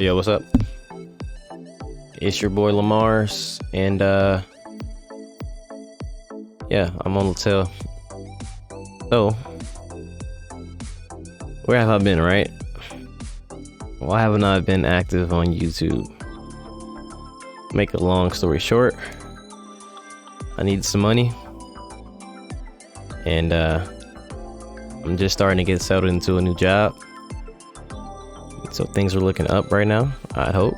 Yo, what's up? It's your boy lemarss, and yeah, I'm on LaTale. So, where have I been, right? Why haven't I been active on YouTube? Make a long story short, I need some money, and I'm just starting to get settled into a new job. So things are looking up right now, I hope.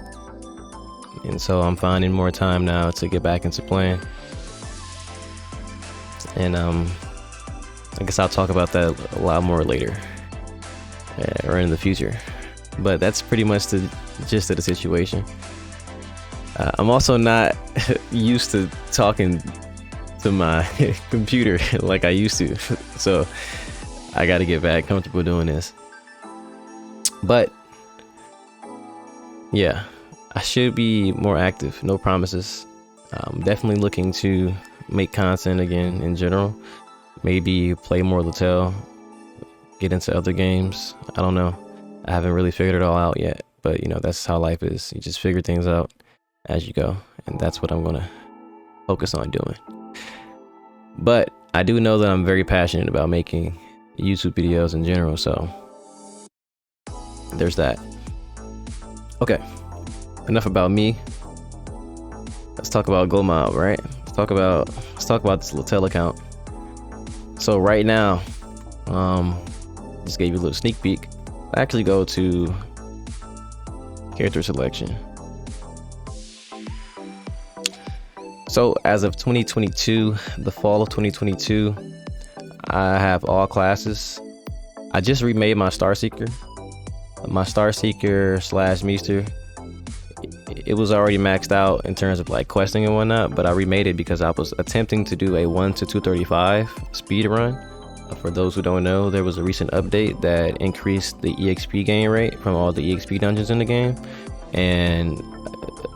And so I'm finding more time now to get back into playing. And I guess I'll talk about that a lot more later, or in the future. But that's pretty much the gist of the situation. I'm also not used to talking to my computer like I used to. So I got to get back comfortable doing this. But yeah, I should be more active. No promises. I'm definitely looking to make content again in general. Maybe play more LaTale, get into other games. I don't know. I haven't really figured it all out yet, but you know, that's how life is. You just figure things out as you go, and that's what I'm gonna focus on doing. But I do know that I'm very passionate about making YouTube videos in general, so there's that. Okay, enough about me. Let's talk about Go Mob, right? Let's talk about this LaTale account. So right now, just gave you a little sneak peek. I actually go to character selection. So as of 2022, the fall of 2022, I have all classes. I just remade my Star Seeker. My Star Seeker / Meester, it was already maxed out in terms of like questing and whatnot, but I remade it because I was attempting to do a 1 to 235 speed run. For those who don't know, there was a recent update that increased the EXP gain rate from all the EXP dungeons in the game, and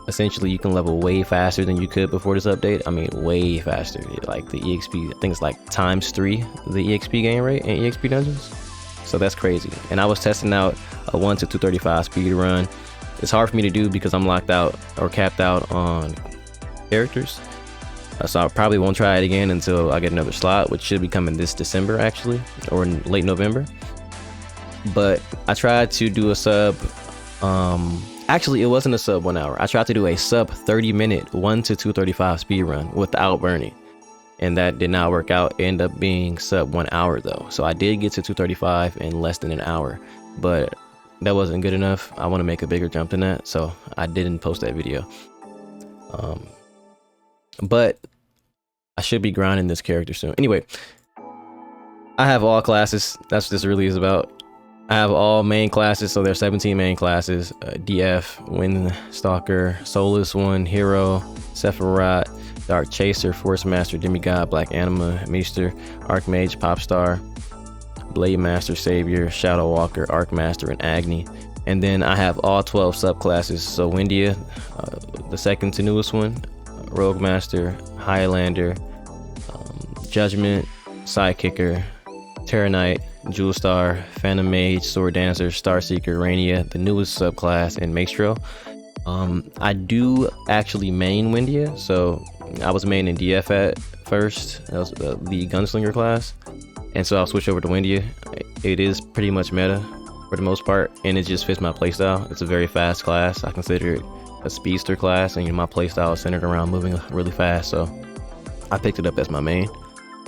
essentially you can level way faster than you could before this update. I mean, way faster. Like the EXP, I think it's like ×3 the EXP gain rate in EXP dungeons. So that's crazy. And I was testing out a 1 to 235 speed run. It's hard for me to do because I'm locked out or capped out on characters. So I probably won't try it again until I get another slot, which should be coming this December actually, or in late November. But I tried to do a sub, actually it wasn't a sub 1 hour. I tried to do a sub 30-minute 1 to 235 speed run without burning, and that did not work out. It ended up being sub 1 hour though. So I did get to 235 in less than an hour, but that wasn't good enough. I want to make a bigger jump than that, so I didn't post that video. But I should be grinding this character soon. Anyway, I have all classes. That's what this really is about. I have all main classes, so there's 17 main classes. DF, Windstalker, Soulless One, Hero, Sephiroth, Dark Chaser, Force Master, Demigod, Black Anima, Meester, Archmage, Popstar, Blade Master, Savior, Shadow Walker, Archmaster, and Agni. And then I have all 12 subclasses. So Windia, the second to newest one, Rogue Master, Highlander, Judgment, Sidekicker, Terra Knight, Jewel Star, Phantom Mage, Sword Dancer, Star Seeker, Rainia, the newest subclass, and Maestro. I do actually main Windia, so I was main in DF at first. That was the Gunslinger class, and so I'll switch over to Windia. It is pretty much meta for the most part, and it just fits my playstyle. It's a very fast class. I consider it a speedster class, and my playstyle is centered around moving really fast, so I picked it up as my main.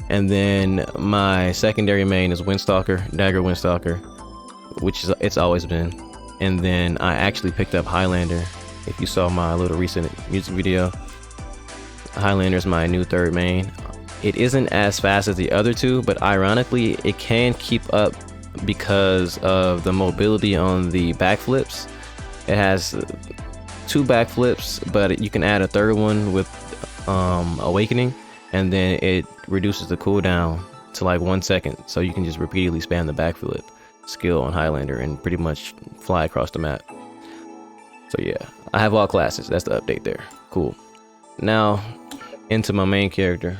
And then my secondary main is Windstalker, Dagger Windstalker, which is it's always been. And then I actually picked up Highlander. If you saw my little recent music video, Highlander is my new third main. It isn't as fast as the other two, but ironically it can keep up because of the mobility on the backflips. It has 2 backflips, but you can add a third one with Awakening, and then it reduces the cooldown to like 1 second, so you can just repeatedly spam the backflip skill on Highlander and pretty much fly across the map. So yeah, I have all classes. That's the update there. Cool. Now into my main character.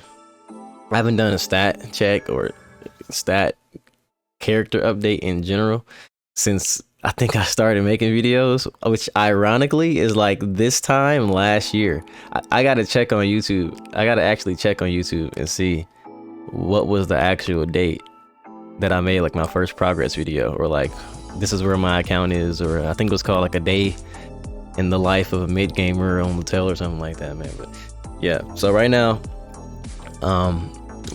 I haven't done a stat check or stat character update in general since I think I started making videos, which ironically is like this time last year. I gotta check on YouTube. I gotta actually check on YouTube and see what was the actual date that I made like my first progress video, or like this is where my account is, or I think it was called like a day in the life of a mid gamer on LaTale or something like that, man. But yeah, so right now,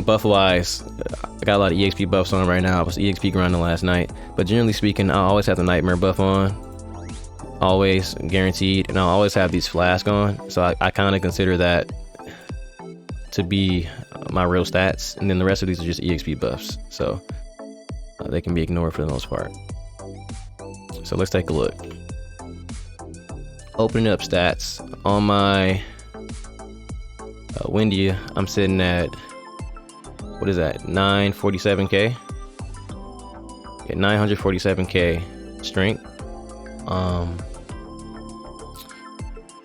buff wise, I got a lot of EXP buffs on right now. I was EXP grinding last night, but generally speaking, I always have the nightmare buff on, always guaranteed, and I'll always have these flasks on. So I kind of consider that to be my real stats, and then the rest of these are just EXP buffs, so they can be ignored for the most part. So let's take a look. Opening up stats on my Windia, I'm sitting at, what is that, 947k? Yeah, 947k strength.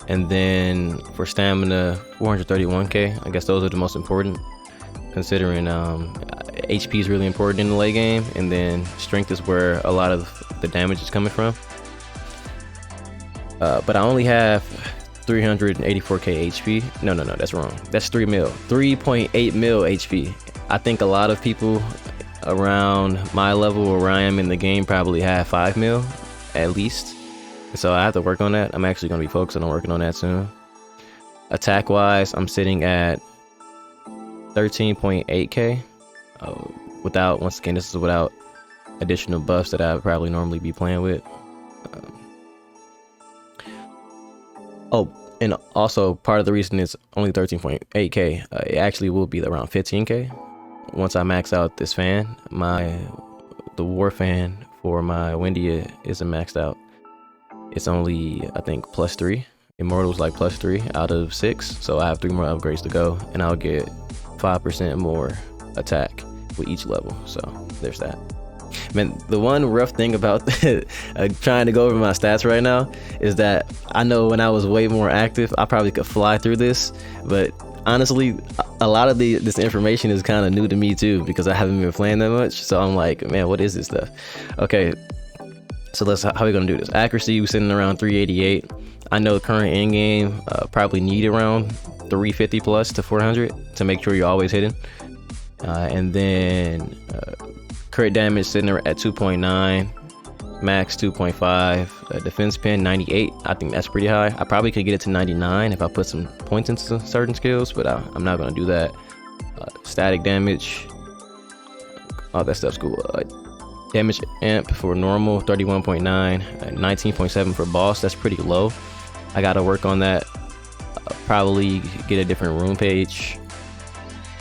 And then for stamina, 431k. I guess those are the most important, considering HP is really important in the late game, and then strength is where a lot of the damage is coming from. But I only have 384k HP. No, that's wrong. That's 3 mil. 3.8 mil HP. I think a lot of people around my level, where I am in the game, probably have 5 mil at least. So I have to work on that. I'm actually going to be focusing on working on that soon. Attack wise, I'm sitting at 13.8k. Without, once again, this is without additional buffs that I would probably normally be playing with. Oh, and also part of the reason it's only 13.8k, it actually will be around 15k once I max out this fan. The war fan for my Windia isn't maxed out. It's only, I think, +3. Immortal's like +3 out of 6, so I have 3 more upgrades to go, and I'll get 5% more attack with each level. So there's that. Man, the one rough thing about trying to go over my stats right now is that I know when I was way more active, I probably could fly through this, but honestly, a lot of this information is kind of new to me too, because I haven't been playing that much. So I'm like, man, what is this stuff? Okay, so how are we gonna do this? Accuracy, we're sitting around 388. I know current in game probably need around 350 plus to 400 to make sure you're always hitting. And then crit damage sitting at 2.9, max 2.5, defense pin 98. I think that's pretty high. I probably could get it to 99 if I put some points into certain skills, but I'm not gonna do that. Static damage, all that stuff's cool. Damage amp for normal 31.9, 19.7 for boss. That's pretty low. I gotta work on that. Probably get a different rune page,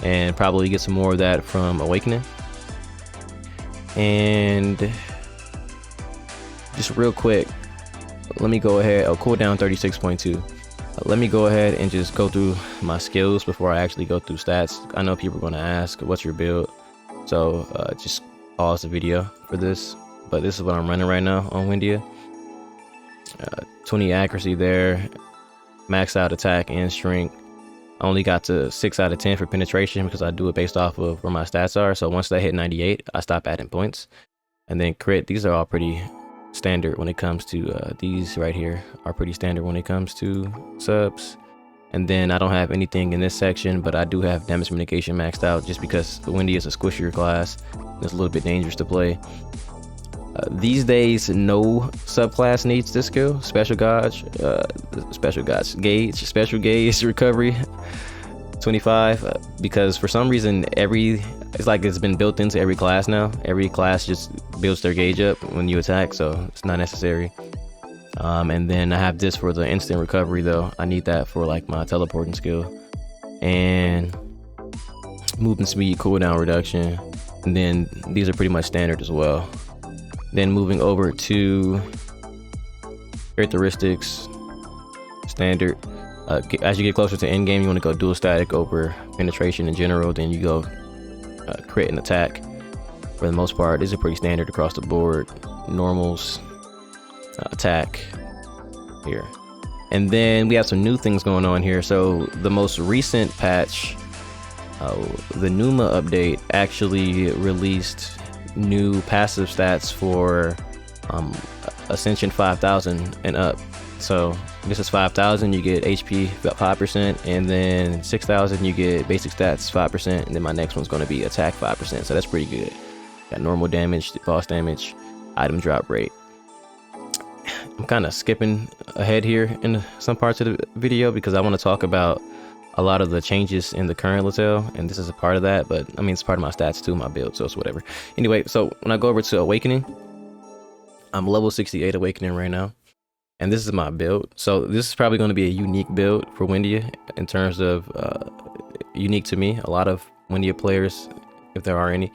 and probably get some more of that from Awakening. And just real quick, let me go ahead. Cooldown 36.2. Let me go ahead and just go through my skills before I actually go through stats. I know people are going to ask, what's your build? So just pause the video for this. But this is what I'm running right now on Windia. 20 accuracy there, max out attack and strength. I only got to 6 out of 10 for penetration because I do it based off of where my stats are. So once they hit 98, I stop adding points. And then crit, these are all pretty standard when it comes to these right here are pretty standard when it comes to subs. And then I don't have anything in this section, but I do have damage mitigation maxed out just because the Windy is a squishier class. It's a little bit dangerous to play. These days, no subclass needs this skill. Special gauge recovery 25, because for some reason it's like it's been built into every class now. Every class just builds their gauge up when you attack, so it's not necessary. And then I have this for the instant recovery though. I need that for like my teleporting skill and movement speed, cooldown reduction, and then these are pretty much standard as well. Then moving over to characteristics, standard. As you get closer to end game, you want to go dual static over penetration in general. Then you go crit and attack. For the most part, these are pretty standard across the board. Normals, attack here. And then we have some new things going on here. So the most recent patch, the Numa update, actually released new passive stats for Ascension 5000 and up. So this is 5000, you get HP 5%, and then 6000 you get basic stats 5%, and then my next one's going to be attack 5%. So that's pretty good. Got normal damage, boss damage, item drop rate. I'm kind of skipping ahead here in some parts of the video because I want to talk about a lot of the changes in the current LaTale, and this is a part of that, but I mean it's part of my stats too, my build, so it's whatever. Anyway, so when I go over to Awakening, I'm level 68 Awakening right now, and this is my build. So this is probably going to be a unique build for Windia in terms of unique to me. A lot of Windia players, if there are any,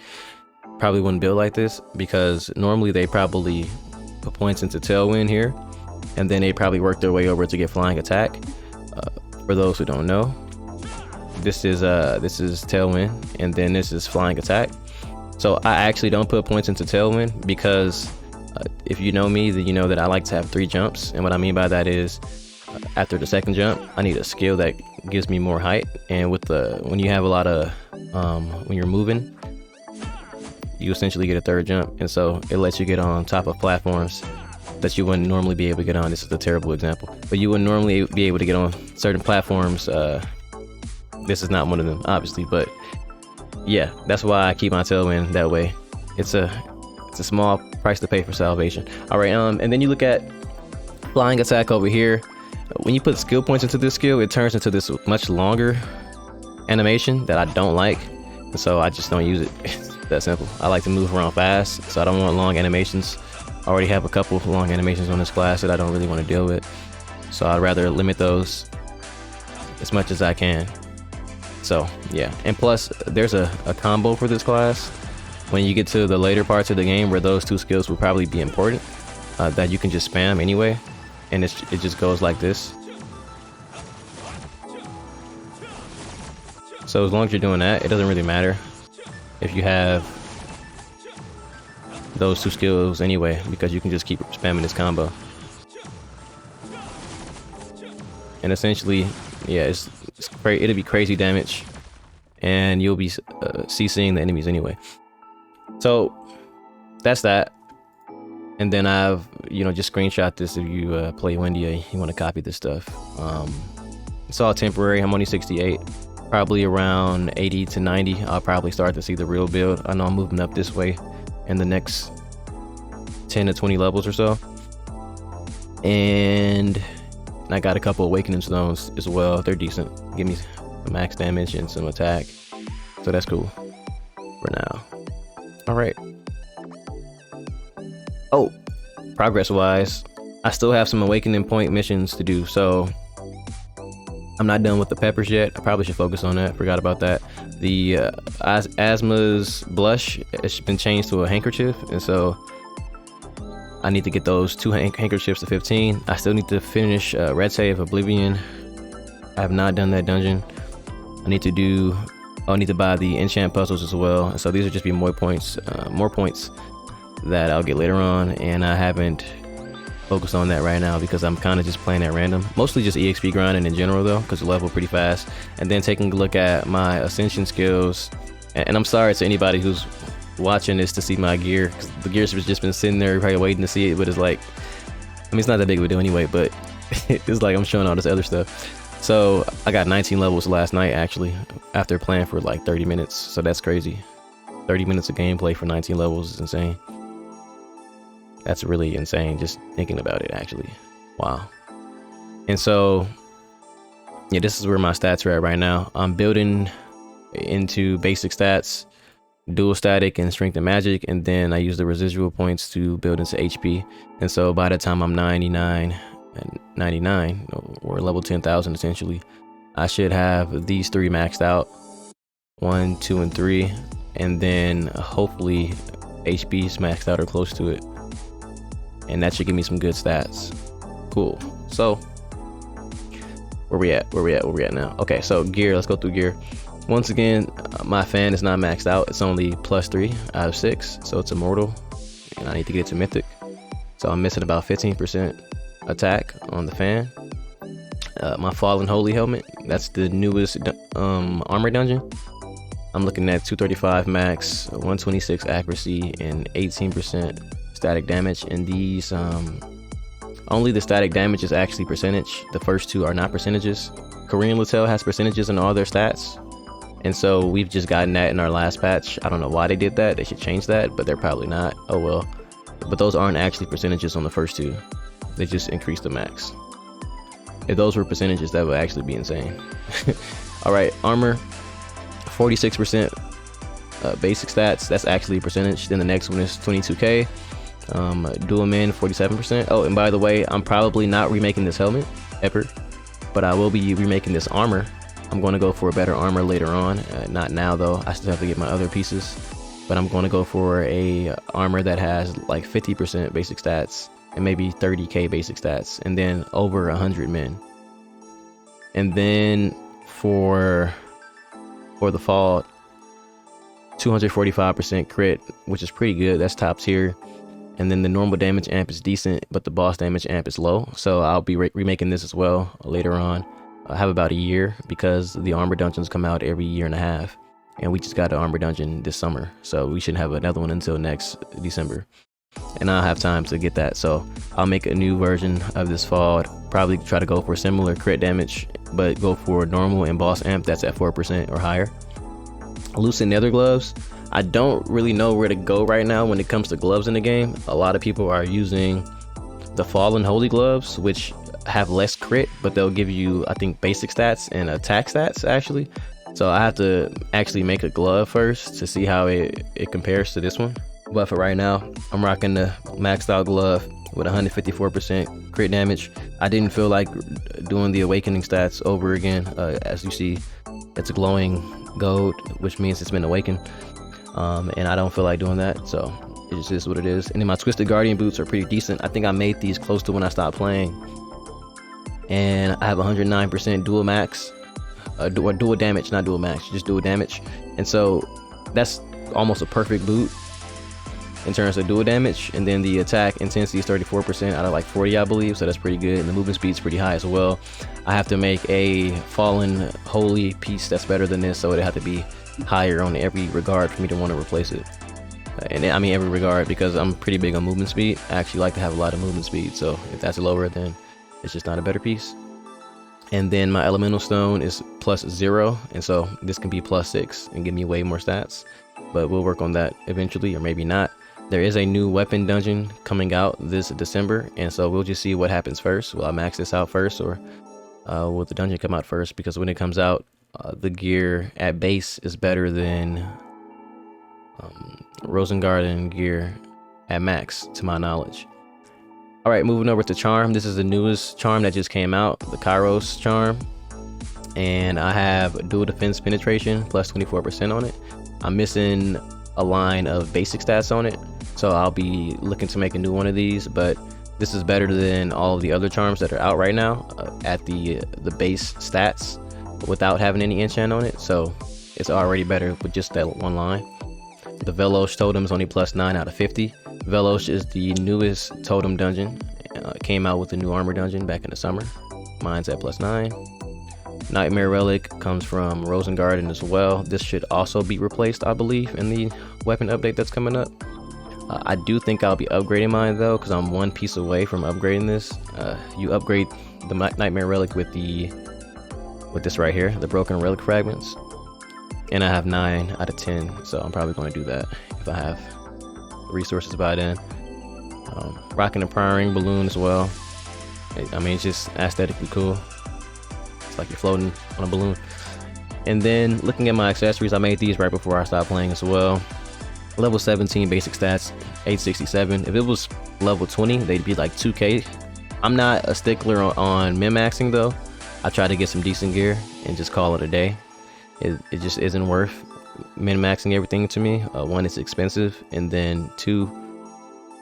probably wouldn't build like this because normally they probably put points into Tailwind here, and then they probably work their way over to get Flying Attack. For those who don't know, this is Tailwind, and then this is Flying Attack. So I actually don't put points into Tailwind because if you know me, then you know that I like to have 3 jumps, and what I mean by that is after the second jump, I need a skill that gives me more height. And with when you have a lot of when you're moving, you essentially get a 3rd jump, and so it lets you get on top of platforms that you wouldn't normally be able to get on. This is a terrible example, but you wouldn't normally be able to get on certain platforms. This is not one of them, obviously, but yeah, that's why I keep my Tailwind that way. It's a small price to pay for salvation. All right, and then you look at Flying Attack over here. When you put skill points into this skill, it turns into this much longer animation that I don't like, so I just don't use it. It's that simple. I like to move around fast, so I don't want long animations. I already have a couple of long animations on this class that I don't really want to deal with, so I'd rather limit those as much as I can. So yeah, and plus there's a combo for this class when you get to the later parts of the game where those 2 skills will probably be important, that you can just spam anyway, and it just goes like this. So as long as you're doing that, it doesn't really matter if you have those 2 skills anyway, because you can just keep spamming this combo. And essentially, yeah, it'll be crazy damage, and you'll be CCing the enemies anyway. So that's that. And then I've just screenshot this if you play Windia, you want to copy this stuff. It's all temporary. I'm only 68. Probably around 80 to 90 I'll probably start to see the real build. I know I'm moving up this way in the next 10 to 20 levels or so, and I got a couple Awakening Stones as well. They're decent, give me max damage and some attack, so that's cool for now. All right. Oh, progress wise, I still have some Awakening Point missions to do, so I'm not done with the peppers yet. I probably should focus on that. Forgot about that. The Asma's blush, it's been changed to a handkerchief, and so I need to get those 2 handkerchiefs to 15. I still need to finish Red Save Oblivion. I have not done that dungeon. I need to buy the enchant puzzles as well. And so these will just be more points that I'll get later on, and I haven't focused on that right now because I'm kind of just playing at random, mostly just EXP grinding in general though, because you level pretty fast. And then taking a look at my ascension skills, and I'm sorry to anybody who's watching this to see my gear, because the gear's just been sitting there probably waiting to see it, but it's like, I mean, it's not that big of a deal anyway, but it's like I'm showing all this other stuff. So I got 19 levels last night actually, after playing for like 30 minutes, so that's crazy. 30 minutes of gameplay for 19 levels is insane. That's really insane just thinking about it actually. Wow. And so yeah, this is where my stats are at right now. I'm building into basic stats, dual static and strength and magic, and then I use the residual points to build into HP. And so by the time I'm 99 and 99 or level 10,000 essentially, I should have these 3 maxed out, 1, 2, and 3, and then hopefully HP is maxed out or close to it, and that should give me some good stats. Cool. So where we at now? Okay, so gear, let's go through gear. Once again, my fan is not maxed out. It's only +3 out of 6, so it's immortal, and I need to get it to mythic, so I'm missing about 15% attack on the fan. My Fallen Holy helmet, that's the newest armor dungeon. I'm looking at 235 max, 126 accuracy, and 18% static damage, and these only the static damage is actually percentage. The first two are not percentages. Korean LaTale has percentages in all their stats, and so we've just gotten that in our last patch. I don't know why they did that. They should change that, but they're probably not. Oh well. But those aren't actually percentages on the first two. They just increased the max. If those were percentages, that would actually be insane. All right, armor, 46% basic stats. That's actually a percentage. Then the next one is 22k. Dual min, 47%. Oh, and by the way, I'm probably not remaking this helmet ever, but I will be remaking this armor. I'm going to go for a better armor later on. Not now though. I still have to get my other pieces, but I'm going to go for a armor that has like 50% basic stats and maybe 30k basic stats, and then over 100 min. And then for the fall, 245% crit, which is pretty good. That's top tier. And then the normal damage amp is decent, but the boss damage amp is low. So I'll be remaking this as well later on. I have about a year because the armor dungeons come out every year and a half, and we just got an armor dungeon this summer, so we shouldn't have another one until next December, and I'll have time to get that. So I'll make a new version of this fall. Probably try to go for similar crit damage, but go for normal and boss amp that's at 4% or higher. Loosen nether gloves. I don't really know where to go right now when it comes to gloves in the game. A lot of people are using the fallen holy gloves, which have less crit, but they'll give you, I think, basic stats and attack stats actually. So I have to actually make a glove first to see how it compares to this one. But for right now, I'm rocking the maxed out glove with 154% crit damage. I didn't feel like doing the awakening stats over again. As you see, it's a glowing gold, which means it's been awakened. And I don't feel like doing that, so it just is what it is. And then my Twisted Guardian boots are pretty decent. I think I made these close to when I stopped playing. And I have 109% dual max, dual damage, not dual max, just dual damage. And so that's almost a perfect boot in terms of dual damage. And then the attack intensity is 34% out of like 40, I believe, so that's pretty good. And the movement speed is pretty high as well. I have to make a fallen holy piece that's better than this, so it have to be higher on every regard for me to want to replace it. And I mean every regard, because I'm pretty big on movement speed. I actually like to have a lot of movement speed, so if that's lower, then it's just not a better piece. And then my elemental stone is +0, and so this can be +6 and give me way more stats, but we'll work on that eventually, or maybe not. There is a new weapon dungeon coming out this December, and so we'll just see what happens first. Will I max this out first, or will the dungeon come out first? Because when it comes out, the gear at base is better than Rosengarten gear at max, to my knowledge. All right, moving over to charm. This is the newest charm that just came out, the Kairos charm, and I have dual defense penetration plus 24% on it. I'm missing a line of basic stats on it, so I'll be looking to make a new one of these, but this is better than all of the other charms that are out right now at the base stats without having any enchant on it, so it's already better with just that one line. The Velosh totem is only +9 out of 50. Velosh is the newest totem dungeon. It came out with the new armor dungeon back in the summer. Mine's at +9. Nightmare Relic comes from Rosengarten as well. This should also be replaced, I believe, in the weapon update that's coming up. I do think I'll be upgrading mine though, because I'm one piece away from upgrading this. You upgrade the Nightmare Relic with this right here, the Broken Relic Fragments. And I have 9 out of 10, so I'm probably going to do that if I have resources by then. Rocking the Prior balloon as well. I mean, it's just aesthetically cool. It's like you're floating on a balloon. And then looking at my accessories, I made these right before I stopped playing as well. Level 17 basic stats, 867. If it was level 20, they'd be like 2k. I'm not a stickler on min-maxing though. I try to get some decent gear and just call it a day. It just isn't worth min-maxing everything to me. One, it's expensive, and then two,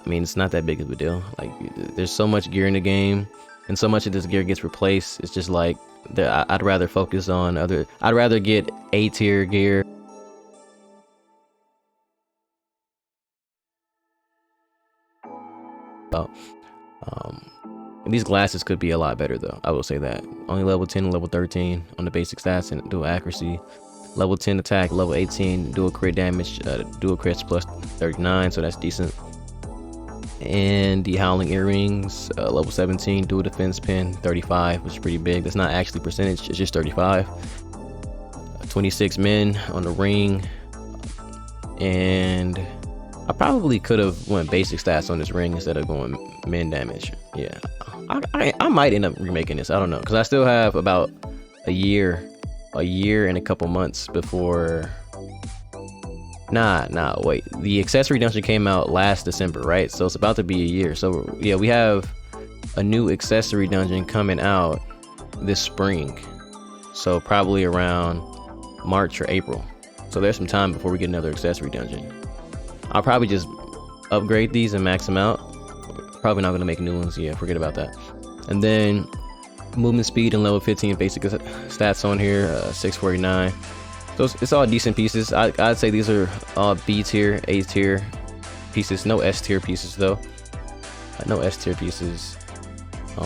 I mean, it's not that big of a deal. Like, there's so much gear in the game, and so much of this gear gets replaced. It's just like, I'd rather focus on I'd rather get A-tier gear. These glasses could be a lot better though, I will say that. Only level 10 and level 13 on the basic stats and dual accuracy. Level 10 attack, level 18 dual crit damage, dual crits plus 39, so that's decent. And the Howling Earrings, level 17, dual defense pin, 35, which is pretty big. That's not actually percentage, it's just 35. 26 men on the ring. And I probably could have went basic stats on this ring instead of going men damage. Yeah, I might end up remaking this. I don't know, because I still have about a year and a couple months before. Wait. The accessory dungeon came out last December, right? So it's about to be a year. So yeah, we have a new accessory dungeon coming out this spring. So probably around March or April. So there's some time before we get another accessory dungeon. I'll probably just upgrade these and max them out. Probably not gonna make new ones. Yeah, forget about that. And then movement speed and level 15 basic stats on here, 649. So it's all decent pieces. I'd say these are all B tier, A tier pieces. No S tier pieces though. No S tier pieces.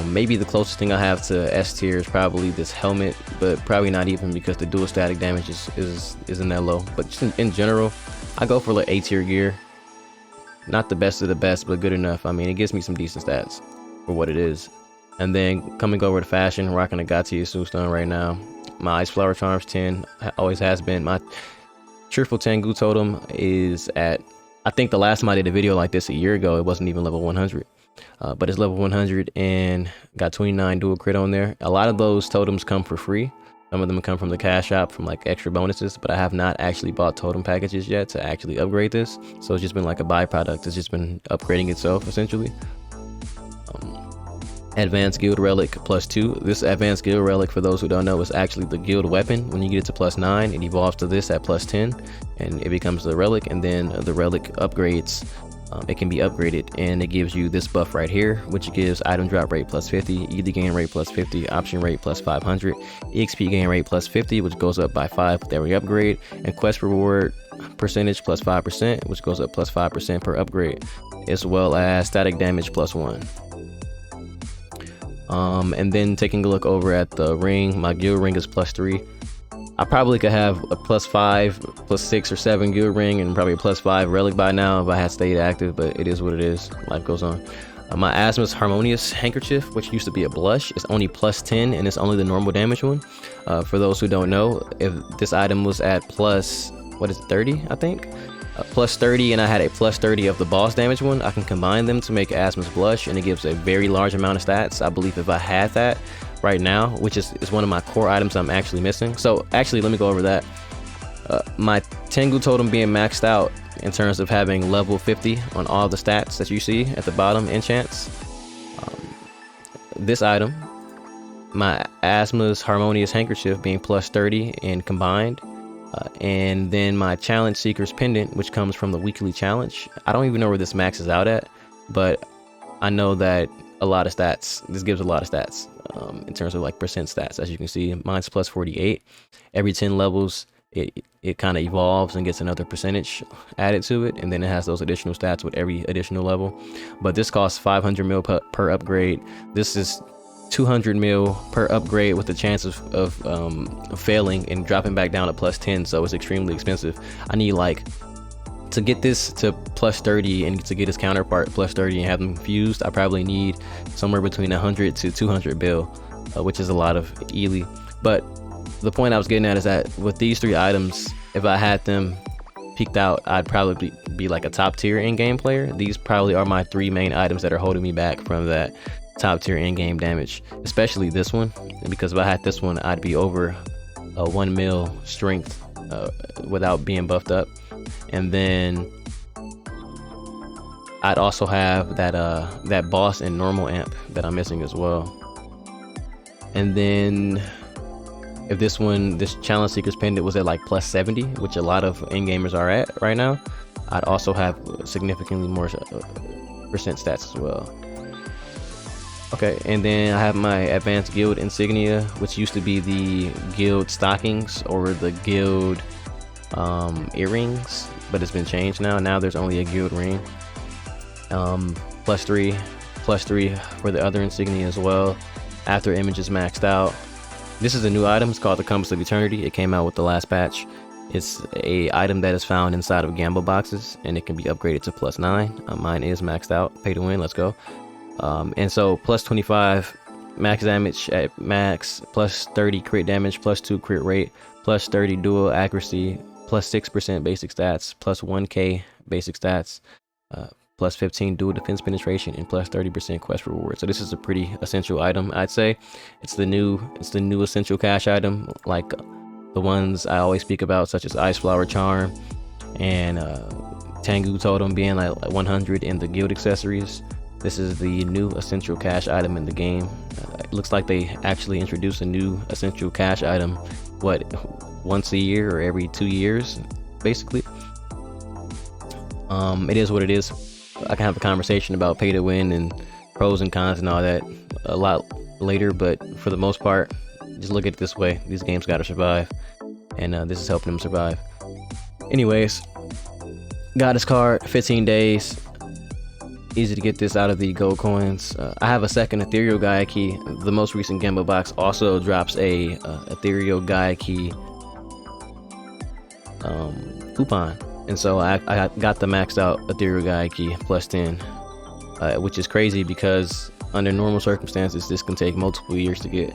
Maybe the closest thing I have to S tier is probably this helmet, but probably not even, because the dual static damage isn't that low. But just in general, I go for like A tier gear. Not the best of the best, but good enough. I mean, it gives me some decent stats for what it is. And then coming over to fashion, rocking a Gatia Soulstone right now. My Ice Flower Charms 10 always has been. My Cheerful Tengu Totem is at, I think the last time I did a video like this a year ago, it wasn't even level 100. But it's level 100 and got 29 dual crit on there. A lot of those totems come for free. Some of them come from the cash app from like extra bonuses, but I have not actually bought totem packages yet to actually upgrade this. So it's just been like a byproduct. It's just been upgrading itself essentially. Advanced Guild Relic +2. This Advanced Guild Relic, for those who don't know, is actually the guild weapon. When you get it to +9, it evolves to this at +10 and it becomes the relic, and then the relic upgrades. It can be upgraded and it gives you this buff right here, which gives item drop rate +50, ED gain rate +50, option rate +500, EXP gain rate +50, which goes up by 5 with every upgrade, and quest reward percentage +5%, which goes up +5% per upgrade, as well as static damage +1. And then taking a look over at the ring, my guild ring is +3. I probably could have a +5, +6 or 7 guild ring and probably a +5 relic by now if I had stayed active, but it is what it is. Life goes on. My Asthma's Harmonious Handkerchief, which used to be a blush, is only +10 and it's only the normal damage one. For those who don't know, if this item was at +30, I think? +30 and I had a +30 of the boss damage one, I can combine them to make Asthma's Blush and it gives a very large amount of stats. I believe if I had that right now, which is one of my core items I'm actually missing. So actually, let me go over that. My Tengu Totem being maxed out in terms of having level 50 on all the stats that you see at the bottom, enchants. This item, my Asthma's Harmonious Handkerchief being +30 and combined. And then my Challenge Seeker's Pendant, which comes from the weekly challenge. I don't even know where this maxes out at, but I know that a lot of stats, this gives a lot of stats in terms of like percent stats. As you can see, mine's +48. Every 10 levels, it kind of evolves and gets another percentage added to it, and then it has those additional stats with every additional level. But this costs 500 mil per upgrade. This is 200 mil per upgrade with the chance of failing and dropping back down to +10, so it's extremely expensive. I need, like, to get this to +30 and to get its counterpart +30 and have them fused, I probably need somewhere between 100 to 200 bill, which is a lot of Ely. But the point I was getting at is that with these 3 items, if I had them peaked out, I'd probably be like a top tier in-game player. These probably are my 3 main items that are holding me back from that top tier in-game damage, especially this one, because if I had this one, I'd be over a 1 mil strength without being buffed up. And then I'd also have that boss and normal amp that I'm missing as well. And then if this Challenge Seeker's Pendant was at like +70, which a lot of in-gamers are at right now, I'd also have significantly more percent stats as well. Okay, and then I have my Advanced Guild Insignia, which used to be the guild stockings or the guild earrings, but it's been changed now. Now there's only a guild ring. +3 for the other insignia as well, after image is maxed out. This is a new item, it's called the Compass of Eternity. It came out with the last patch. It's a item that is found inside of gamble boxes, and it can be upgraded to +9. Mine is maxed out. Pay to win. Let's go. And so +25 max damage at max, +30 crit damage, +2 crit rate, +30 dual accuracy, +6% basic stats, +1k basic stats, +15 dual defense penetration, and +30% quest reward. So this is a pretty essential item, I'd say. It's the new essential cash item, like the ones I always speak about, such as Ice Flower Charm and Tengu Totem being like 100 in the guild accessories. This is the new essential cash item in the game. It looks like they actually introduce a new essential cash item, once a year or every 2 years, basically. It is what it is. I can have a conversation about pay to win and pros and cons and all that a lot later, but for the most part, just look at it this way: these games gotta survive, and this is helping them survive. Anyways, Goddess card, 15 days. Easy to get this out of the gold coins. I have a second ethereal Gaia key. The most recent gamble box also drops a ethereal Gaia key coupon, and so I got the maxed out ethereal Gaia key +10, which is crazy because under normal circumstances this can take multiple years to get.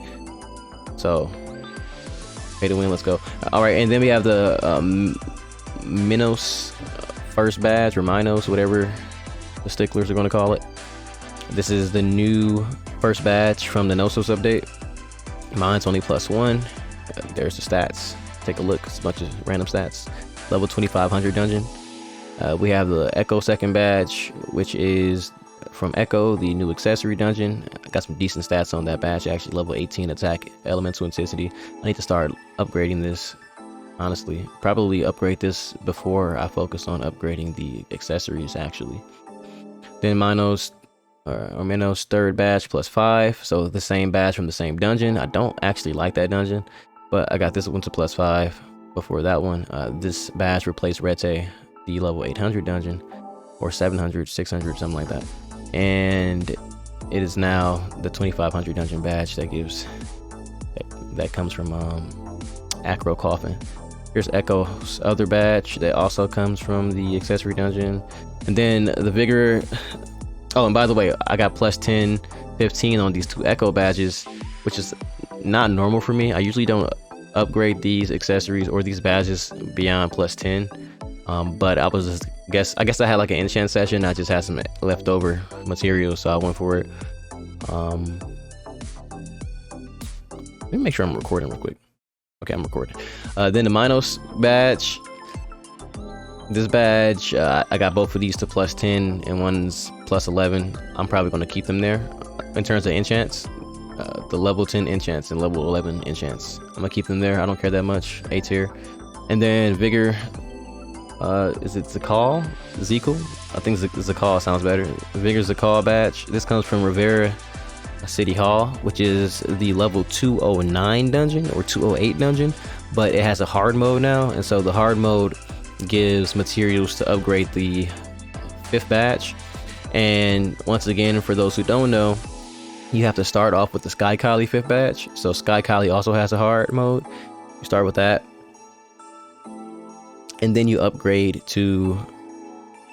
So pay to win. Let's go. All right, and then we have the Minos first badge, or Minos, whatever the sticklers are going to call it. This is the new first badge from the Knossos update. Mine's only +1. There's the stats. Take a look. It's a bunch of random stats. Level 2500 dungeon. We have the Echo second badge, which is from Echo, the new accessory dungeon. I got some decent stats on that badge, actually. Level 18 attack, elemental intensity. I need to start upgrading this, honestly. Probably upgrade this before I focus on upgrading the accessories, actually. Then Minos third badge +5, so the same badge from the same dungeon. I don't actually like that dungeon, but I got this one to +5 before that one. This badge replaced Rete, the level 800 dungeon, or 700, 600, something like that. And it is now the 2500 dungeon badge that comes from Acro Coffin. Here's Echo's other badge that also comes from the accessory dungeon. And then the Vigor. Oh, and by the way, I got +10, 15 on these 2 Echo badges, which is not normal for me. I usually don't upgrade these accessories or these badges beyond +10. But I guess I had like an enchant session. I just had some leftover material, so I went for it. Let me make sure I'm recording real quick. Okay, I'm recording. Then the Minos badge. This badge, I got both of these to +10 and one's +11. I'm probably going to keep them there. In terms of enchants, the level 10 enchants and level 11 enchants, I'm going to keep them there. I don't care that much. A tier. And then Vigor, is it Zakal? Zekal? I think Zakal sounds better. Vigor Zakal badge. This comes from Rivera City Hall, which is the level 209 dungeon or 208 dungeon, but it has a hard mode now, and so the hard mode gives materials to upgrade the 5th badge. And once again, for those who don't know, you have to start off with the Sky Kali 5th badge. So Sky Kali also has a hard mode. You start with that, and then you upgrade to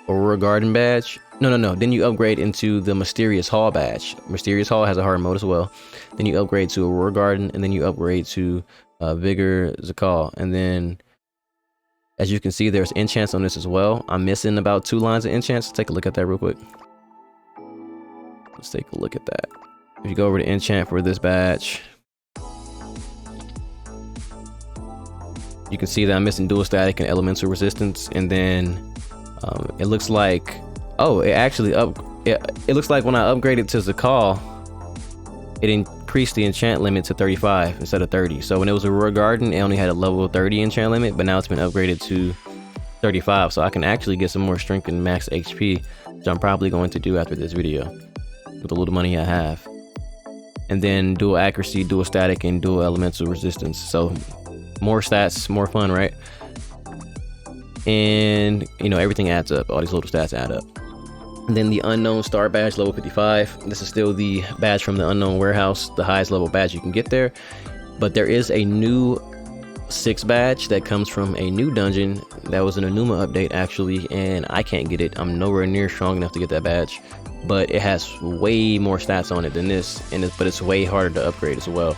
Aurora Garden badge. No. Then you upgrade into the Mysterious Hall badge. Mysterious Hall has a hard mode as well. Then you upgrade to Aurora Garden, and then you upgrade to Vigor Zakal. And then, as you can see, there's enchants on this as well. I'm missing about 2 lines of enchants. Take a look at that real quick. Let's take a look at that. If you go over to enchant for this badge, you can see that I'm missing dual static and elemental resistance. And then it looks like, oh, it looks like when I upgraded to Zakal, it increased the enchant limit to 35 instead of 30. So when it was Aurora Garden, it only had a level 30 enchant limit, but now it's been upgraded to 35. So I can actually get some more strength and max HP, which I'm probably going to do after this video with the little money I have. And then dual accuracy, dual static, and dual elemental resistance. So more stats, more fun, right? And you know, everything adds up. All these little stats add up. And then the Unknown Star badge, level 55. This is still the badge from the Unknown Warehouse, the highest level badge you can get there. But there is a new 6 badge that comes from a new dungeon that was an Enuma update actually, and I can't get it. I'm nowhere near strong enough to get that badge, but it has way more stats on it than this, but it's way harder to upgrade as well.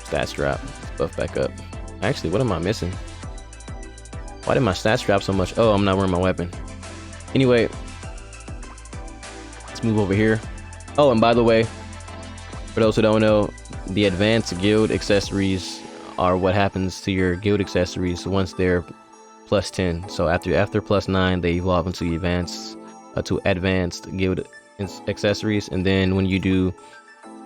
Stats drop. Let's buff back up. Actually, what am I missing? Why did my stats drop so much? Oh, I'm not wearing my weapon. Anyway, let's move over here. Oh, and by the way, for those who don't know, the advanced guild accessories are what happens to your guild accessories once they're plus 10. So after plus 9, they evolve into the advanced guild accessories. And then when you do,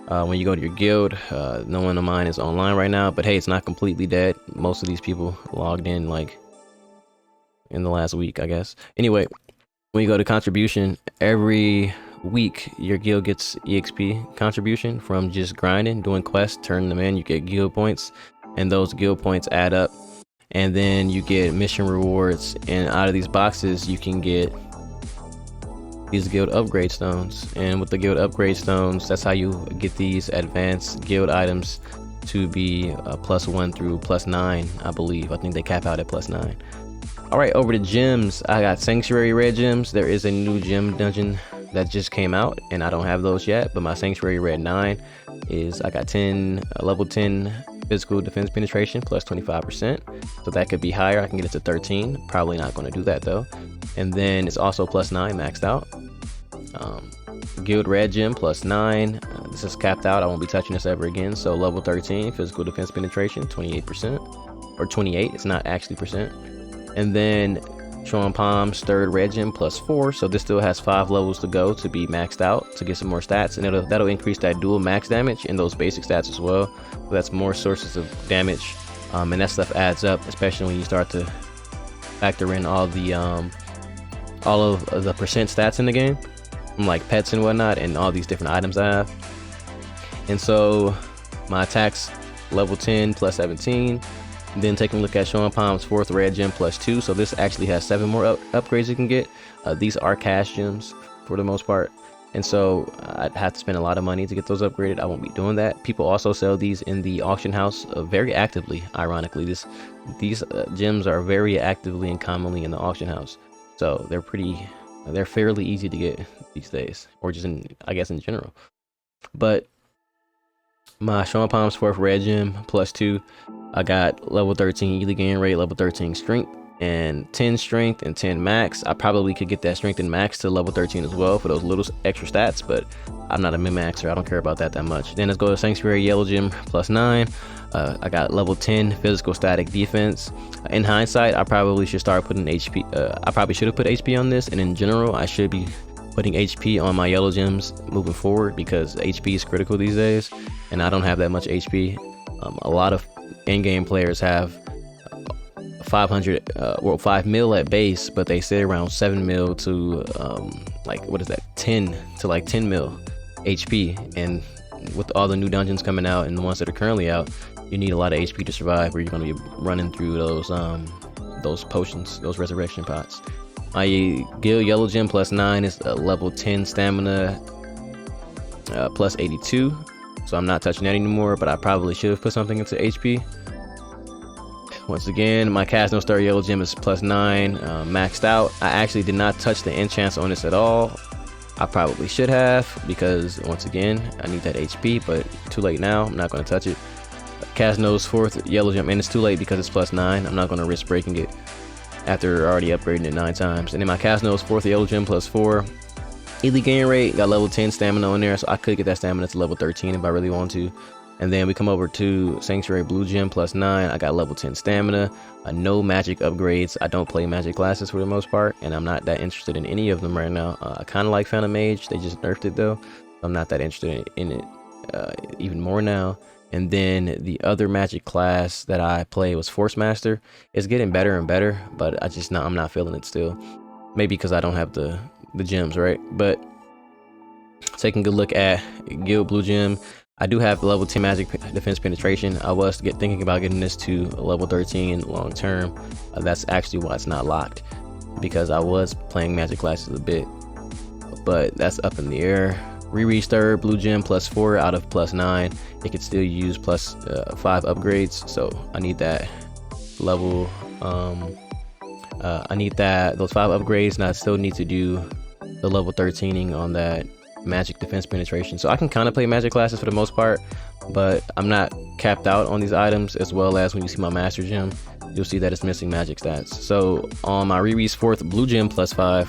when you go to your guild, no one of mine is online right now, but hey, it's not completely dead. Most of these people logged in like in the last week, I guess. Anyway, when you go to contribution, every week your guild gets EXP contribution from just grinding, doing quests, turning them in. You get guild points, and those guild points add up, and then you get mission rewards, and out of these boxes you can get these guild upgrade stones. And with the guild upgrade stones, that's how you get these advanced guild items to be +1 through +9, I believe. I think they cap out at +9. All right, over to gems. I got Sanctuary Red gems. There is a new gem dungeon that just came out, and I don't have those yet, but my Sanctuary Red 9 is, I got level 10 physical defense penetration plus 25%, so that could be higher. I can get it to 13. Probably not going to do that though. And then it's also +9 maxed out. Guild Red gem +9. This is capped out. I won't be touching this ever again. So level 13 physical defense penetration, 28% or 28. It's not actually percent. And then Sean Palm's third red gem +4, so this still has 5 levels to go to be maxed out to get some more stats, and that'll increase that dual max damage and those basic stats as well. So that's more sources of damage, and that stuff adds up, especially when you start to factor in all of the percent stats in the game, from like pets and whatnot, and all these different items I have. And so my attacks level 10 +17. Then taking a look at Sean Palm's 4th red gem +2, so this actually has 7 more upgrades you can get. These are cash gems for the most part, and so I'd have to spend a lot of money to get those upgraded. I won't be doing that. People also sell these in the auction house very actively. Ironically, these gems are very actively and commonly in the auction house, so they're fairly easy to get these days, or just I guess in general. But my Sean Palm's 4th red gem +2, I got level 13 Elite gain rate, level 13 strength, and 10 strength and 10 max. I probably could get that strength and max to level 13 as well for those little extra stats, but I'm not a min-maxer. I don't care about that much. Then let's go to Sanctuary Yellow gem +9. I got level 10 physical static defense. In hindsight, I probably should start putting HP. I probably should have put HP on this, and in general, I should be putting HP on my yellow gems moving forward, because HP is critical these days, and I don't have that much HP. A lot of in-game players have 5 mil at base, but they sit around 7 mil to like, what is that, 10 to like 10 mil HP. And with all the new dungeons coming out and the ones that are currently out, you need a lot of HP to survive, or you're going to be running through those potions, those resurrection pots. My guild yellow gem +9 is a level 10 stamina +82. So I'm not touching that anymore, but I probably should have put something into HP. Once again, my Cast No Star yellow gem is +9, maxed out. I actually did not touch the enchants on this at all. I probably should have, because once again, I need that HP, but too late now. I'm not going to touch it. Cast No's 4th yellow gem, and it's too late because it's +9. I'm not going to risk breaking it after already upgrading it 9 times. And then my Cast No's 4th yellow gem +4. Elite gain rate, got level 10 stamina on there, so I could get that stamina to level 13 if I really want to. And then we come over to Sanctuary Blue gem +9. I got level 10 stamina, no magic upgrades. I don't play magic classes for the most part, and I'm not that interested in any of them right now. I kind of like Phantom Mage, they just nerfed it though. I'm not that interested in it even more now. And then the other magic class that I play was Force Master. It's getting better and better, but I'm not feeling it still. Maybe because I don't have the gems, right? But taking a good look at Guild Blue gem, I do have level 10 magic defense penetration. I was thinking about getting this to level 13 long term. That's actually why it's not locked, because I was playing magic classes a bit, but that's up in the air. remastered blue gem +4 out of +9. It could still use +5 upgrades, so I need that level. I need those 5 upgrades, and I still need to do the level 13ing on that magic defense penetration. So I can kind of play magic classes for the most part, but I'm not capped out on these items. As well as when you see my master gem, you'll see that it's missing magic stats. So on my Riri's 4th blue gem +5,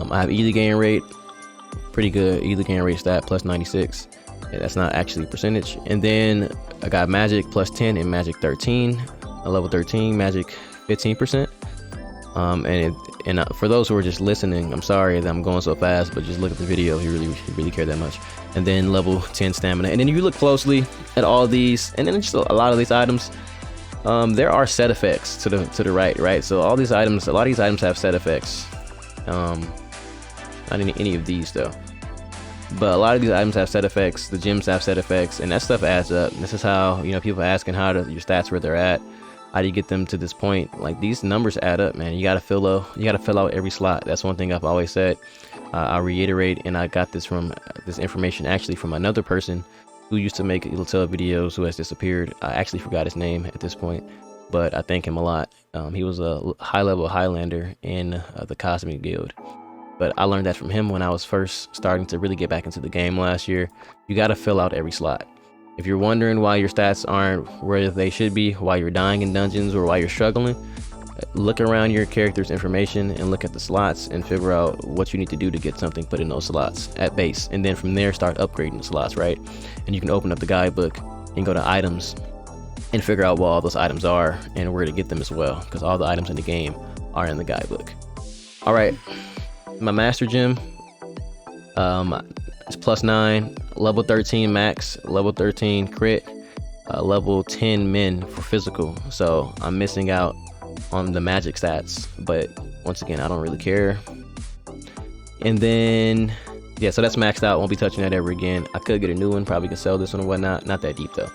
I have Ely gain rate, pretty good Ely gain rate stat +96. Yeah, that's not actually percentage. And then I got magic +10 and magic 13, a level 13 magic 15%. And for those who are just listening, I'm sorry that I'm going so fast, but just look at the video. He really cared that much. And then level 10 stamina. And then you look closely at all these, and then just a lot of these items, there are set effects to the right. So all these items, a lot of these items have set effects. Not any of these though, but a lot of these items have set effects. The gems have set effects, and that stuff adds up. This is how, you know, people asking how your stats, where they're at. How do you get them to this point? Like, these numbers add up, man. You gotta fill out every slot. That's one thing I've always said. I'll reiterate, and I got this information actually from another person who used to make LaTale videos, who has disappeared. I actually forgot his name at this point, but I thank him a lot. He was a high-level Highlander in the Cosmic Guild, but I learned that from him when I was first starting to really get back into the game last year. You gotta fill out every slot. If you're wondering why your stats aren't where they should be, why you're dying in dungeons, or why you're struggling, look around your character's information and look at the slots and figure out what you need to do to get something put in those slots at base. And then from there, start upgrading the slots, right? And you can open up the guidebook and go to items and figure out what all those items are and where to get them as well, because all the items in the game are in the guidebook. All right, my master gem, it's +9, level 13 max, level 13 crit, level 10 min for physical. So I'm missing out on the magic stats, but once again, I don't really care. And then, yeah, so that's maxed out. Won't be touching that ever again. I could get a new one, probably could sell this one or whatnot. Not that deep though.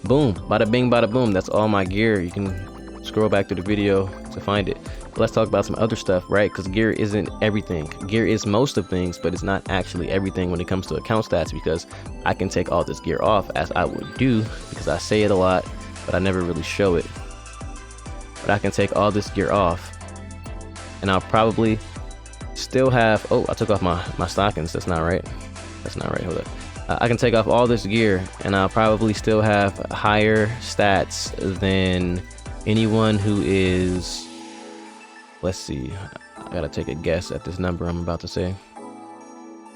Boom, bada bing, bada boom. That's all my gear. You can scroll back to the video to find it. But let's talk about some other stuff, right? Because gear isn't everything. Gear is most of things, but it's not actually everything when it comes to account stats, because I can take all this gear off, as I would do, because I say it a lot, but I never really show it. But I can take all this gear off, and I'll probably still have, oh, I took off my stockings. That's not right. That's not right. Hold up. I can take off all this gear, and I'll probably still have higher stats than anyone who is, let's see, I gotta take a guess at this number I'm about to say.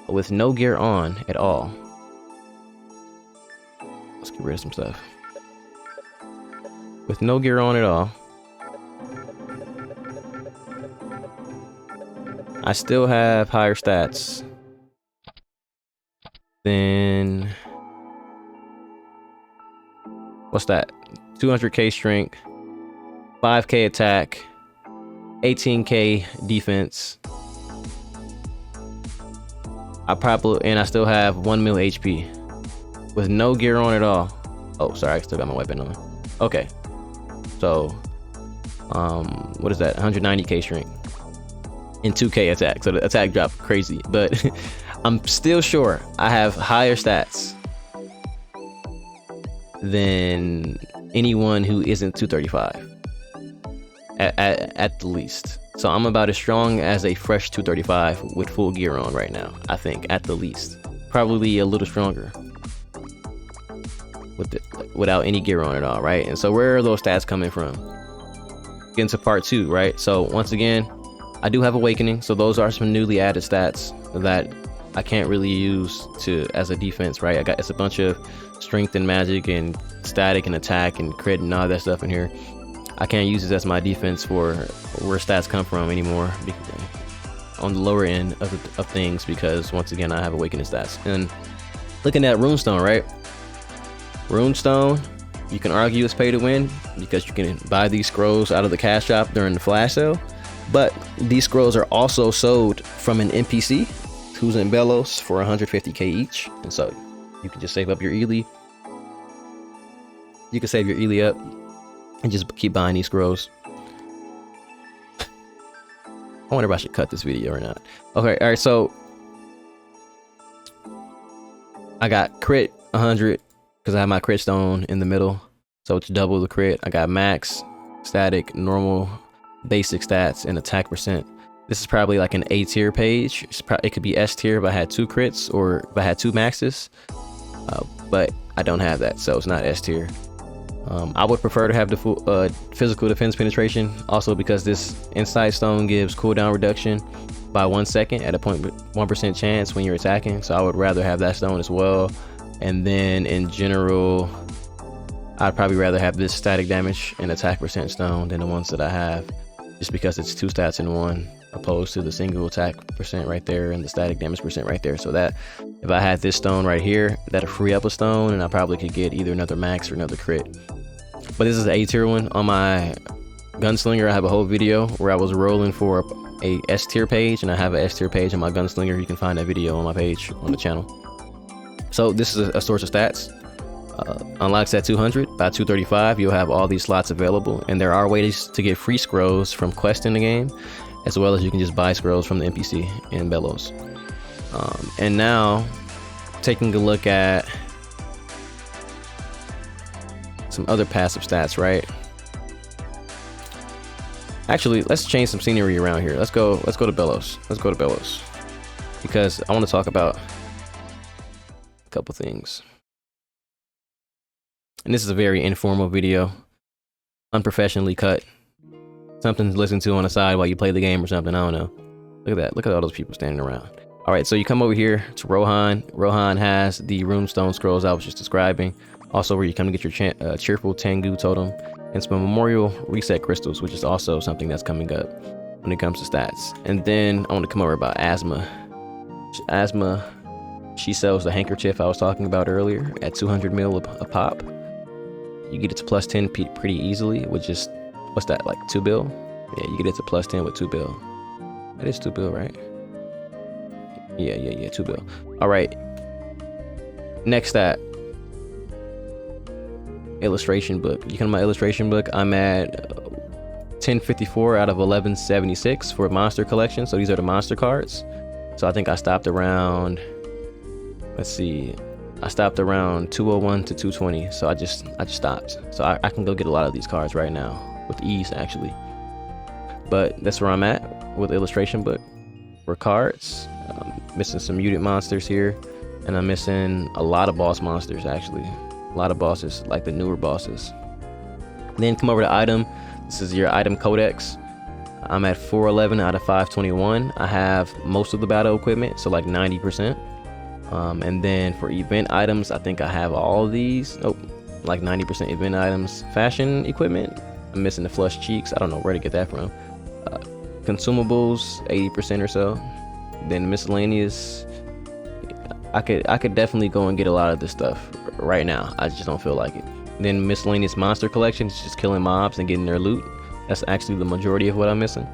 With no gear on at all. Let's get rid of some stuff. With no gear on at all, I still have higher stats than, what's that? 200k strength, 5k attack, 18k defense. I still have 1 mil HP with no gear on at all. Oh, sorry, I still got my weapon on. Okay, so what is that? 190k strength and 2k attack. So the attack dropped crazy, but I'm still sure I have higher stats than anyone who isn't 235 at the least. So I'm about as strong as a fresh 235 with full gear on right now, I think, at the least. Probably a little stronger without any gear on at all, right? And so where are those stats coming from? Get into part 2, right? So once again, I do have awakening, so those are some newly added stats that I can't really use as a defense, right? It's a bunch of strength and magic and static and attack and crit and all that stuff in here. I can't use this as my defense for where stats come from anymore, on the lower end of things, because once again, I have awakening stats. And looking at runestone, right? Runestone, you can argue it's pay to win because you can buy these scrolls out of the cash shop during the flash sale, but these scrolls are also sold from an NPC who's in Belos for 150k each, and so you can just save up your Ely. You can save your Ely up and just keep buying these scrolls. I wonder if I should cut this video or not. Okay, all right, so I got crit 100 because I have my crit stone in the middle, so it's double the crit. I got max, static, normal, basic stats, and attack percent. This is probably like an A tier page. It could be S tier if I had 2 crits or if I had 2 maxes, but I don't have that, so it's not S tier. I would prefer to have the full physical defense penetration, also because this insight stone gives cooldown reduction by 1 second at a 0.1% chance when you're attacking, so I would rather have that stone as well. And then in general, I'd probably rather have this static damage and attack percent stone than the ones that I have, just because it's 2 stats in one, opposed to the single attack percent right there and the static damage percent right there. So that if I had this stone right here, that'd free up a stone, and I probably could get either another max or another crit. But this is an A tier one. On my gunslinger, I have a whole video where I was rolling for a S tier page, and I have an S tier page on my gunslinger. You can find that video on my page on the channel. So this is a source of stats. Unlocks at 200. By 235, you'll have all these slots available, and there are ways to get free scrolls from quests in the game, as well as you can just buy scrolls from the NPC in Bellows. And now, taking a look at some other passive stats, right? Actually, let's change some scenery around here. Let's go to Bellows. Let's go to Bellows, because I want to talk about a couple things. And this is a very informal video, unprofessionally cut. Something to listen to on the side while you play the game or something. I don't know. Look at that. Look at all those people standing around. All right, so you come over here to Rohan. Rohan has the runestone scrolls I was just describing. Also, where you come to get your cheerful Tengu totem and some memorial reset crystals, which is also something that's coming up when it comes to stats. And then I want to come over about Asma. Asma, she sells the handkerchief I was talking about earlier at 200 mil a pop. You get it to plus 10 pretty easily with just, what's that, like 2 bill? Yeah, you get it to plus 10 with 2 bill. That is 2 bill, right? Yeah, 2 bill. All right. Next stat. Illustration book. You come to my illustration book, I'm at 1054 out of 1176 for monster collection. So these are the monster cards. So I think I stopped around, let's see, I stopped around 201 to 220. So I just stopped. So I can go get a lot of these cards right now with ease, actually. But that's where I'm at with the illustration book for cards. I'm missing some mutant monsters here, and I'm missing a lot of boss monsters, actually. A lot of bosses, like the newer bosses. Then come over to item. This is your item codex. I'm at 411 out of 521. I have most of the battle equipment, so like 90%. And then for event items, I think I have all of these. Nope, like 90% event items. Fashion equipment, I'm missing the flush cheeks. I don't know where to get that from. Consumables, 80% or so. Then miscellaneous, I could definitely go and get a lot of this stuff right now. I just don't feel like it. Then miscellaneous monster collections, just killing mobs and getting their loot. That's actually the majority of what I'm missing.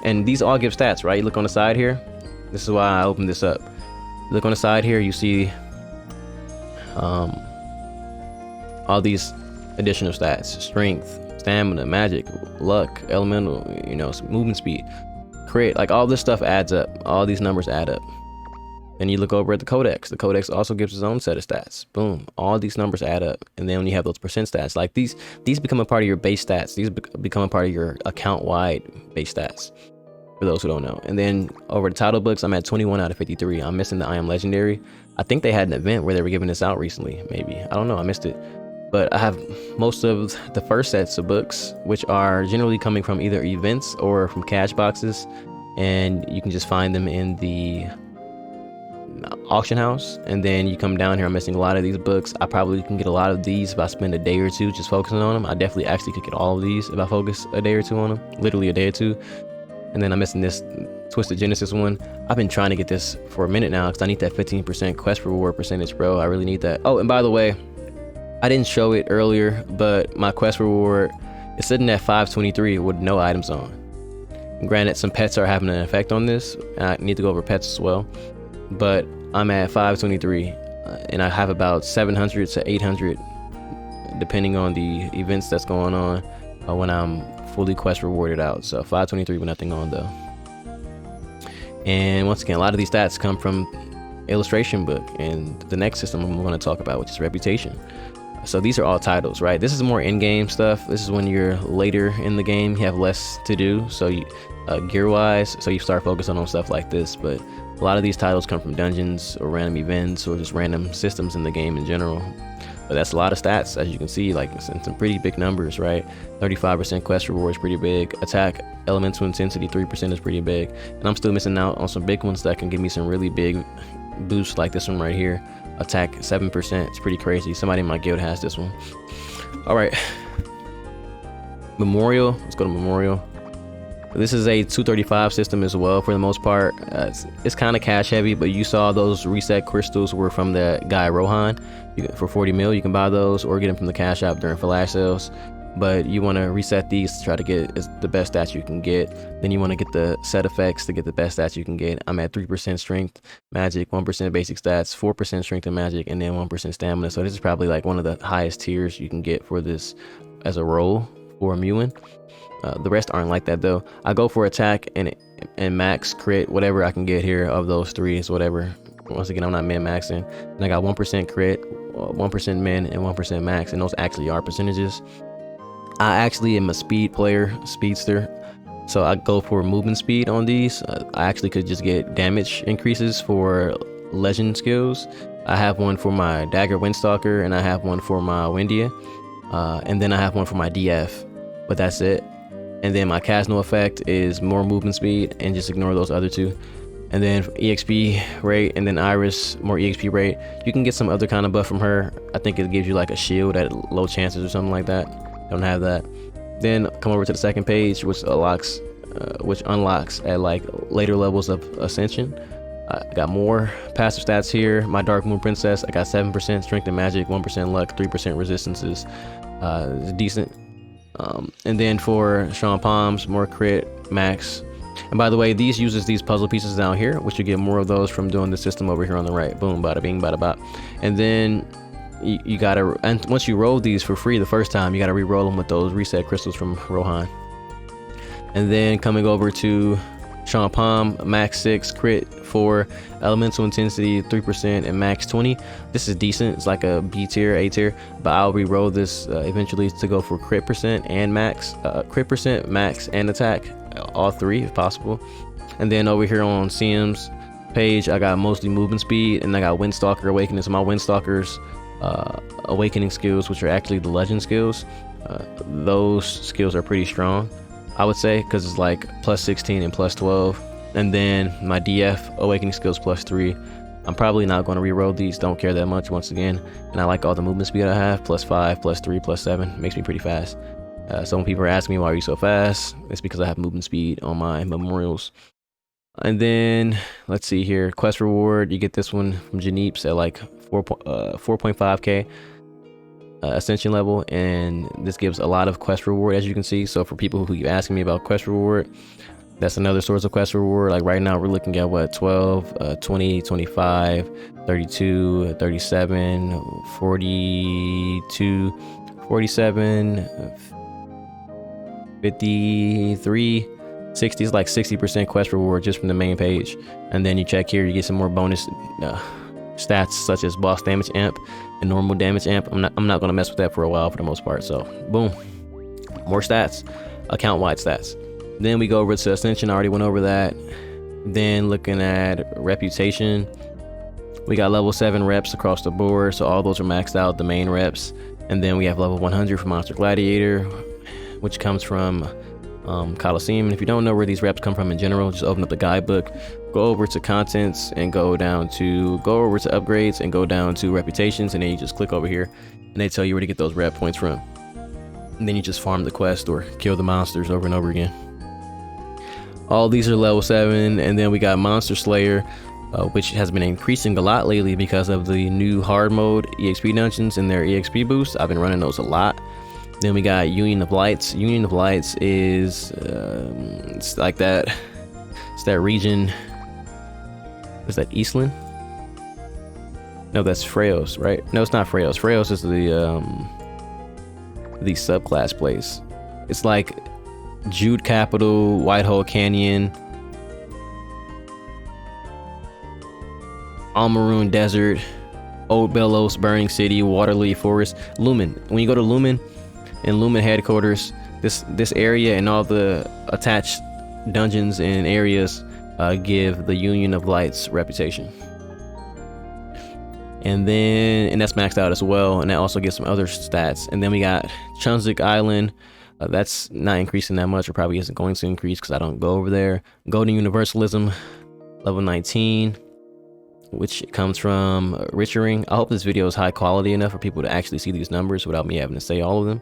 And these all give stats, right? You look on the side here. This is why I opened this up. Look on the side here, you see all these additional stats: strength, stamina, magic, luck, elemental, you know, movement speed, crit. Like all this stuff adds up. All these numbers add up. Then you look over at the codex. The codex also gives its own set of stats. Boom, all these numbers add up. And then when you have those percent stats, like these become a part of your base stats. These become a part of your account-wide base stats, for those who don't know. And then over the title books, I'm at 21 out of 53. I'm missing the I Am Legendary. I think they had an event where they were giving this out recently, maybe. I don't know, I missed it. But I have most of the first sets of books, which are generally coming from either events or from cash boxes. And you can just find them in the auction house. And then you come down here, I'm missing a lot of these books. I probably can get a lot of these if I spend a day or two just focusing on them. I definitely actually could get all of these if I focus a day or two on them, literally a day or two. And then I'm missing this Twisted Genesis one. I've been trying to get this for a minute now because I need that 15% quest reward percentage, bro. I really need that. Oh, and by the way, I didn't show it earlier, but my quest reward is sitting at 523 with no items on. And granted, some pets are having an effect on this. I need to go over pets as well. But I'm at 523, and I have about 700 to 800, depending on the events that's going on when I'm fully quest rewarded out. So 523 with nothing on though. And once again, a lot of these stats come from illustration book and the next system I'm going to talk about, which is reputation. So these are all titles, right? This is more in-game stuff. This is when you're later in the game, you have less to do. So you, gear-wise, so you start focusing on stuff like this. But a lot of these titles come from dungeons or random events or just random systems in the game in general. But that's a lot of stats, as you can see, like some pretty big numbers, right? 35% quest reward is pretty big. Attack elemental intensity 3% is pretty big. And I'm still missing out on some big ones that can give me some really big boosts, like this one right here. Attack 7%. It's pretty crazy. Somebody in my guild has this one. All right, memorial. Let's go to memorial. This is a 235 system as well for the most part. It's kind of cash heavy, but you saw those reset crystals were from the guy Rohan. For 40 mil, you can buy those or get them from the cash app during flash sales. But you want to reset these to try to get the best stats you can get. Then you want to get the set effects to get the best stats you can get. I'm at 3% strength magic, 1% basic stats, 4% strength and magic, and then 1% stamina. So this is probably like one of the highest tiers you can get for this as a role for a Mewin. The rest aren't like that though. I go for attack and max crit, whatever I can get here of those three is whatever. Once again, I'm not min maxing. And I got 1% crit, 1% min, and 1% max, and those actually are percentages. I actually am a speed player, speedster, so I go for movement speed on these. I actually could just get damage increases for legend skills. I have one for my dagger windstalker, and I have one for my Windia, and then I have one for my DF, but that's it. And then my Casno effect is more movement speed, and just ignore those other two. And then EXP rate, and then Iris, more EXP rate. You can get some other kind of buff from her. I think it gives you like a shield at low chances or something like that. Don't have that. Then come over to the second page, which unlocks at like later levels of ascension. I got more passive stats here. My Dark Moon Princess, I got 7% strength and magic, 1% luck, 3% resistances. It's decent. And then for Sean Palms, more crit, max. And by the way, these uses these puzzle pieces down here, which you get more of those from doing the system over here on the right. Boom, bada bing, bada bop. And then you gotta, and once you roll these for free the first time, you gotta re-roll them with those reset crystals from Rohan. And then coming over to Sean Palm, max 6, crit 4, elemental intensity 3%, and max 20. This is decent. It's like a B tier, A tier, but I'll re-roll this eventually to go for crit percent and max, crit percent, max, and attack, all three if possible. And then over here on CM's page, I got mostly movement speed, and I got Windstalker Awakening. So my Windstalker's awakening skills, which are actually the legend skills, those skills are pretty strong, I would say, because it's like plus 16 and plus 12. And then my DF awakening skills plus 3. I'm probably not going to reroll these, don't care that much once again. And I like all the movement speed I have, plus 5, plus 3, plus 7, makes me pretty fast. So when people are asking me why are you so fast, it's because I have movement speed on my memorials. And then let's see here, quest reward, you get this one from Janeeps at like 4.5k ascension level, and this gives a lot of quest reward, as you can see. So for people who keep asking me about quest reward, that's another source of quest reward. Like right now we're looking at what, 12, 20, 25, 32, 37, 42, 47, 53, 60 is like 60% quest reward just from the main page. And then you check here, you get some more bonus stats such as boss damage amp and normal damage amp. I'm not gonna mess with that for a while for the most part. So boom, more stats, account wide stats. Then we go over to Ascension. I already went over that. Then looking at reputation, we got level 7 reps across the board, so all those are maxed out, the main reps. And then we have level 100 for Monster Gladiator, which comes from Coliseum. And if you don't know where these reps come from in general, just open up the guidebook, go over to contents, and go over to upgrades, and go down to reputations, and then you just click over here and they tell you where to get those rep points from. And then you just farm the quest or kill the monsters over and over again. All these are level 7. And then we got Monster Slayer, which has been increasing a lot lately because of the new hard mode EXP dungeons and their EXP boosts. I've been running those a lot. Then we got Union of Lights. Union of Lights is it's like that. It's that region. Is that Eastland? No, that's Freos, right? No, it's not Freos. Freos is the subclass place. It's like Jude Capital, Whitehole Canyon. Almaroon Desert, Old Bellows, Burning City, Waterlily Forest, Lumen. When you go to Lumen and Lumen headquarters, this area and all the attached dungeons and areas give the Union of Lights reputation. And that's maxed out as well, and that also gives some other stats. And then we got Chunzik Island. That's not increasing that much, or probably isn't going to increase because I don't go over there. Golden Universalism, level 19, which comes from Richering. I hope this video is high quality enough for people to actually see these numbers without me having to say all of them.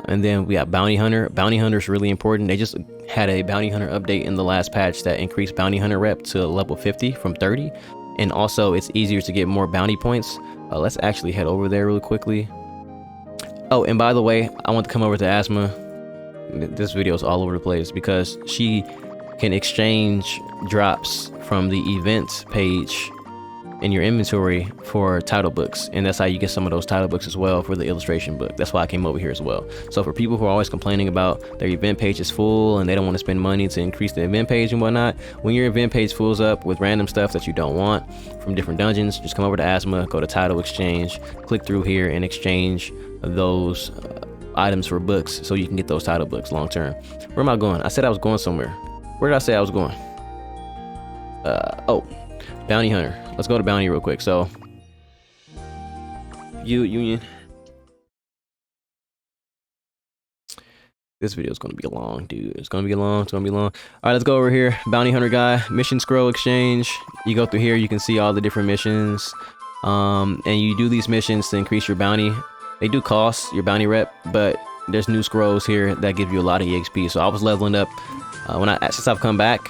And then we got Bounty Hunter. Bounty Hunter is really important. They just had a Bounty Hunter update in the last patch that increased Bounty Hunter rep to level 50 from 30. And also it's easier to get more bounty points. Let's actually head over there really quickly. Oh, and by the way, I want to come over to Asma. This video is all over the place because she can exchange drops from the events page in your inventory for title books, and that's how you get some of those title books as well for the illustration book. That's why I came over here as well. So for people who are always complaining about their event page is full and they don't want to spend money to increase the event page and whatnot, when your event page fills up with random stuff that you don't want from different dungeons, just come over to Asma, go to title exchange, click through here and exchange those items for books so you can get those title books long term. Where am I going? I said I was going somewhere. Where did I say I was going? Oh, Bounty Hunter. Let's go to Bounty real quick. So, Union. This video is going to be long, dude. It's going to be long. It's going to be long. All right, let's go over here. Bounty Hunter guy. Mission Scroll Exchange. You go through here. You can see all the different missions. And you do these missions to increase your bounty. They do cost your bounty rep, but there's new scrolls here that give you a lot of EXP. So I was leveling up since I've come back.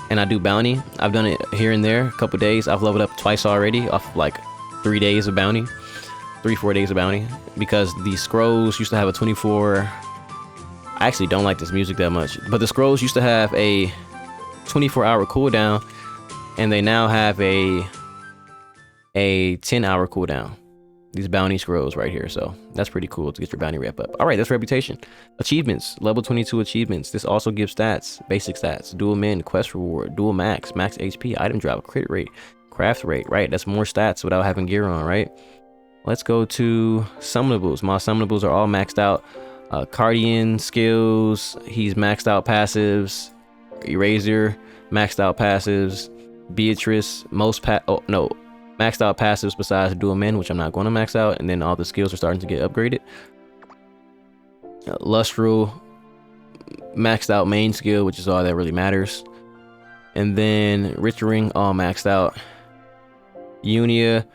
And I do bounty. I've done it here and there, a couple days. I've leveled up twice already off like 3 days of bounty, 3-4 days of bounty, because the scrolls used to have a 24. I actually don't like this music that much, but the scrolls used to have a 24-hour cooldown, and they now have a 10-hour cooldown. These bounty scrolls right here, so that's pretty cool to get your bounty rep up. All right, that's reputation. Achievements, level 22 achievements. This also gives stats, basic stats: dual min, quest reward, dual max, max HP, item drop, crit rate, craft rate. Right, that's more stats without having gear on. Right. Let's go to summonables. My summonables are all maxed out. Cardian skills, he's maxed out passives. Eraser, maxed out passives. Beatrice, maxed out passives besides dual min, which I'm not going to max out, and then all the skills are starting to get upgraded. Lustral, maxed out main skill, which is all that really matters. And then Richering, all maxed out. Unia,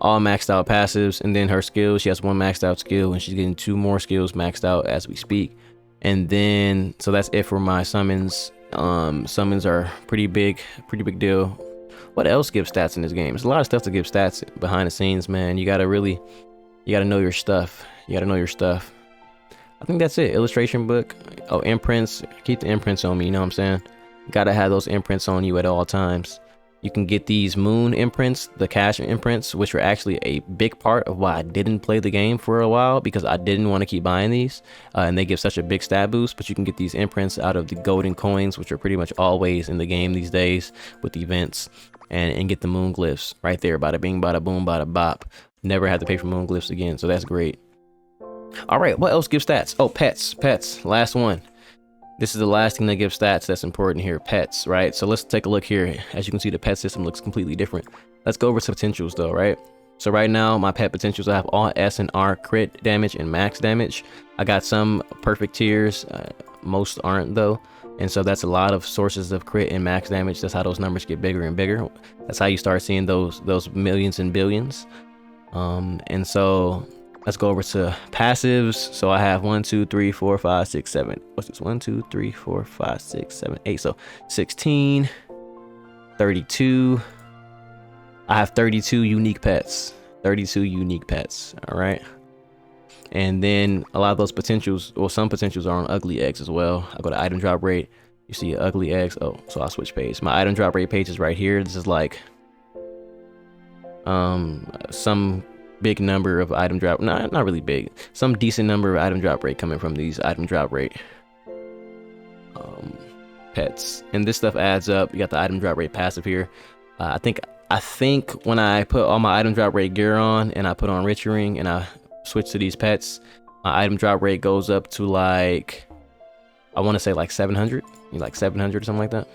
all maxed out passives, and then her skills, she has one maxed out skill, and she's getting 2 more skills maxed out as we speak. And then, so that's it for my summons. Summons are pretty big deal. What else gives stats in this game? There's a lot of stuff to give stats behind the scenes, man. You gotta know your stuff. I think that's it. Illustration book. Oh, imprints. Keep the imprints on me, you know what I'm saying? Gotta have those imprints on you at all times. You can get these moon imprints, the cash imprints, which were actually a big part of why I didn't play the game for a while, because I didn't want to keep buying these, and they give such a big stat boost. But you can get these imprints out of the golden coins, which are pretty much always in the game these days with events, and get the moon glyphs right there. Bada bing, bada boom, bada bop. Never have to pay for moon glyphs again, so that's great. All right, what else gives stats? Oh, pets, last one. This is the last thing that gives stats that's important here, pets, right? So let's take a look here. As you can see, the pet system looks completely different. Let's go over some potentials though, right? So right now, my pet potentials, I have all S and R crit damage and max damage. I got some perfect tiers, most aren't though. And so that's a lot of sources of crit and max damage. That's how those numbers get bigger and bigger. That's how you start seeing those millions and billions. And so let's go over to passives. So I have 1, 2, 3, 4, 5, 6, 7. What's this? 1, 2, 3, 4, 5, 6, 7, 8. So 16, 32. I have 32 unique pets. 32 unique pets. All right. And then a lot of those potentials, or some potentials, are on ugly eggs as well. I go to item drop rate. You see ugly eggs. Oh, so I'll switch page. My item drop rate page is right here. This is like some big number of item drop, not really big, some decent number of item drop rate coming from these item drop rate pets. And this stuff adds up. You got the item drop rate passive here. I think I think when I put all my item drop rate gear on and I put on Rich Ring and I switch to these pets, my item drop rate goes up to like, I want to say like 700, like 700 or something like that.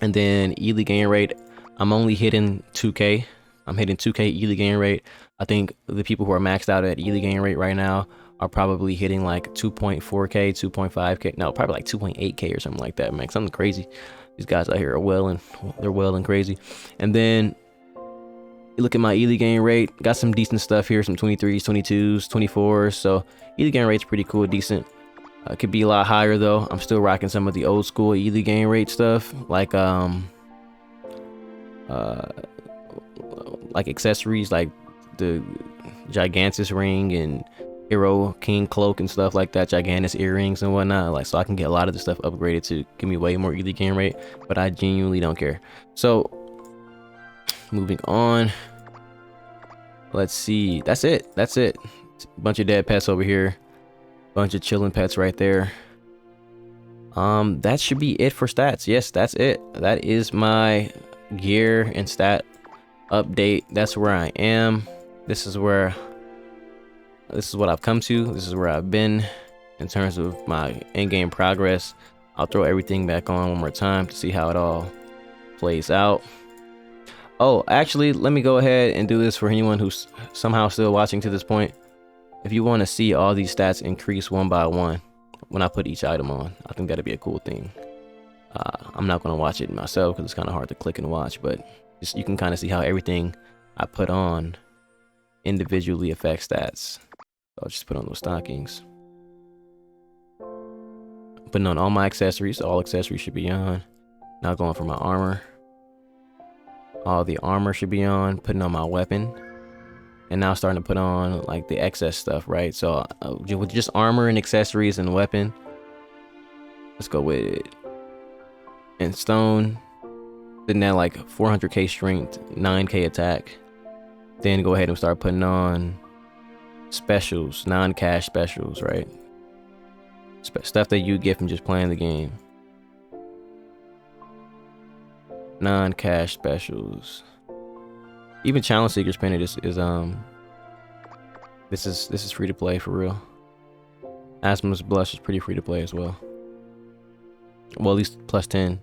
And then Ely gain rate, I'm only hitting 2k. I'm hitting 2k Ely gain rate. I think the people who are maxed out at Ely gain rate right now are probably hitting like 2.4k, 2.5k, no, probably like 2.8k or something like that, man. Something crazy. These guys out here are they're well and crazy. And then you look at my Ely gain rate, got some decent stuff here, some 23s, 22s, 24s. So Ely gain rate's pretty cool, decent. Could be a lot higher though. I'm still rocking some of the old school Ely gain rate stuff, like accessories like the Gigantus ring and Hero King cloak and stuff like that, Gigantus earrings and whatnot, like, so I can get a lot of the stuff upgraded to give me way more Ely gain rate, but I genuinely don't care. So moving on, let's see, that's it. Bunch of dead pets over here, bunch of chilling pets right there. That should be it for stats. Yes, that's it. That is my gear and stat update. That's where I am. This is what I've come to. This is where I've been in terms of my in-game progress. I'll throw everything back on one more time to see how it all plays out. Oh, actually, let me go ahead and do this for anyone who's somehow still watching to this point. If you want to see all these stats increase one by one when I put each item on, I think that'd be a cool thing. I'm not going to watch it myself because it's kind of hard to click and watch, but just, you can kind of see how everything I put on individually affects stats. I'll just put on those stockings. Putting on all my accessories. All accessories should be on. Now going for my armor. All the armor should be on. Putting on my weapon. And now starting to put on like the excess stuff, right? So with just armor and accessories and weapon, let's go with it. And stone, sitting at like 400k strength, 9k attack. Then go ahead and start putting on specials, non-cash specials, right? Stuff that you get from just playing the game. Non-cash specials. Even Challenge Seekers Pennant is this is free to play for real. Asthma's Blush is pretty free to play as well. Well, at least plus 10.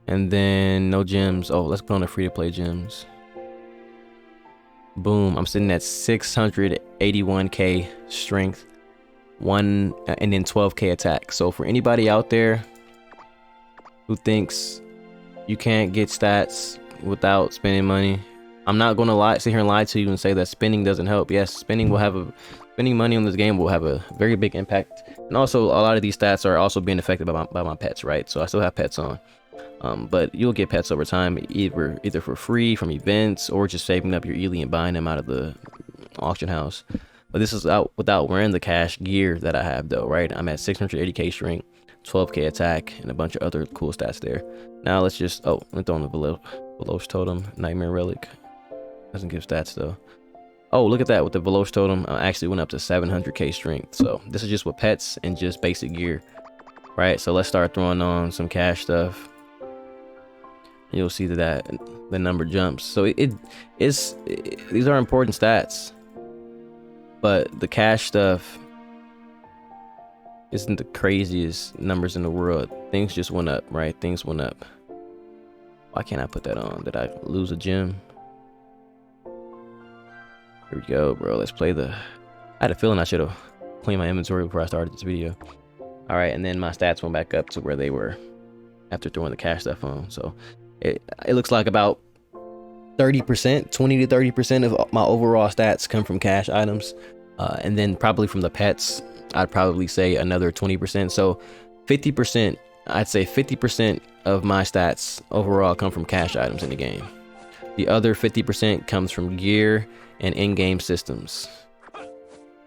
And then no gems. Oh, let's go on the free to play gems. Boom, I'm sitting at 681k strength, and then 12k attack. So for anybody out there who thinks you can't get stats without spending money, I'm not gonna sit here and lie to you and say that spending doesn't help. Yes, spending money on this game will have a very big impact. And also a lot of these stats are also being affected by my pets, right? So I still have pets on. But you'll get pets over time, either for free from events or just saving up your Ely and buying them out of the auction house. But this is out without wearing the cash gear that I have though, right? I'm at 680k strength, 12k attack, and a bunch of other cool stats there. Now let's just, let's throw on the Veloce Totem, Nightmare Relic. Doesn't give stats though. Oh, look at that, with the Veloce Totem, I actually went up to 700k strength. So this is just with pets and just basic gear, right? So let's start throwing on some cash stuff. You'll see that the number jumps. So these are important stats, but the cash stuff isn't the craziest numbers in the world. Things just went up, right? Things went up. Why can't I put that on? Did I lose a gem? Here we go, bro. Let's play I had a feeling I should have cleaned my inventory before I started this video. All right, and then my stats went back up to where they were after throwing the cash stuff on. So it looks like about 30%, 20 to 30% of my overall stats come from cash items. And then probably from the pets, I'd probably say another 20%. So 50%, I'd say 50% of my stats overall come from cash items in the game. The other 50% comes from gear and in-game systems.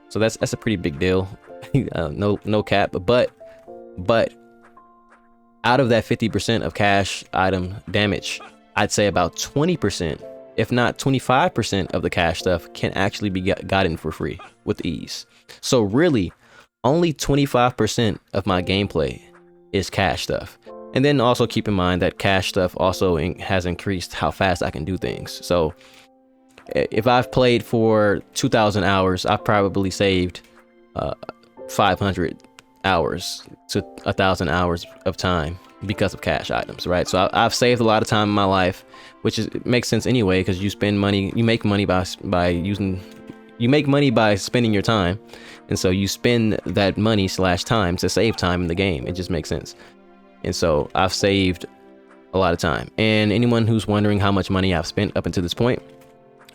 So that's a pretty big deal. No cap, but out of that 50% of cash item damage, I'd say about 20%, if not 25% of the cash stuff can actually be gotten for free with ease. So really, only 25% of my gameplay is cash stuff. And then also keep in mind that cash stuff also has increased how fast I can do things. So if I've played for 2,000 hours, I've probably saved 500 hours to 1,000 hours of time because of cash items, right? So I've saved a lot of time in my life, which makes sense anyway, because you spend money, you make money by spending your time, and so you spend that money / time to save time in the game. It just makes sense. And so I've saved a lot of time. And anyone who's wondering how much money I've spent up until this point,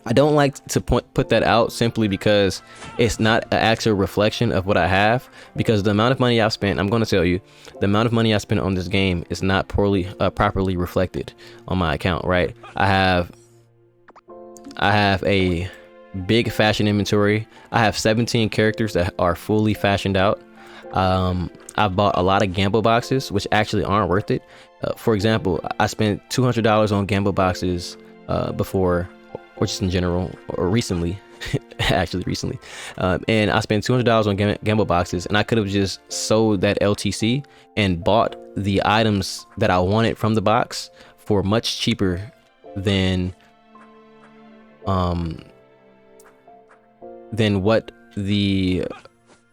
I don't like to put that out simply because it's not an actual reflection of what I have, because the amount of money I've spent, I'm going to tell you, the amount of money I spent on this game is not properly reflected on my account, right? I have a big fashion inventory. I have 17 characters that are fully fashioned out. I've bought a lot of gamble boxes, which actually aren't worth it. For example, I spent $200 on gamble boxes before, or just in general, or recently, actually recently. And I spent $200 on gamble boxes, and I could have just sold that LTC and bought the items that I wanted from the box for much cheaper than what the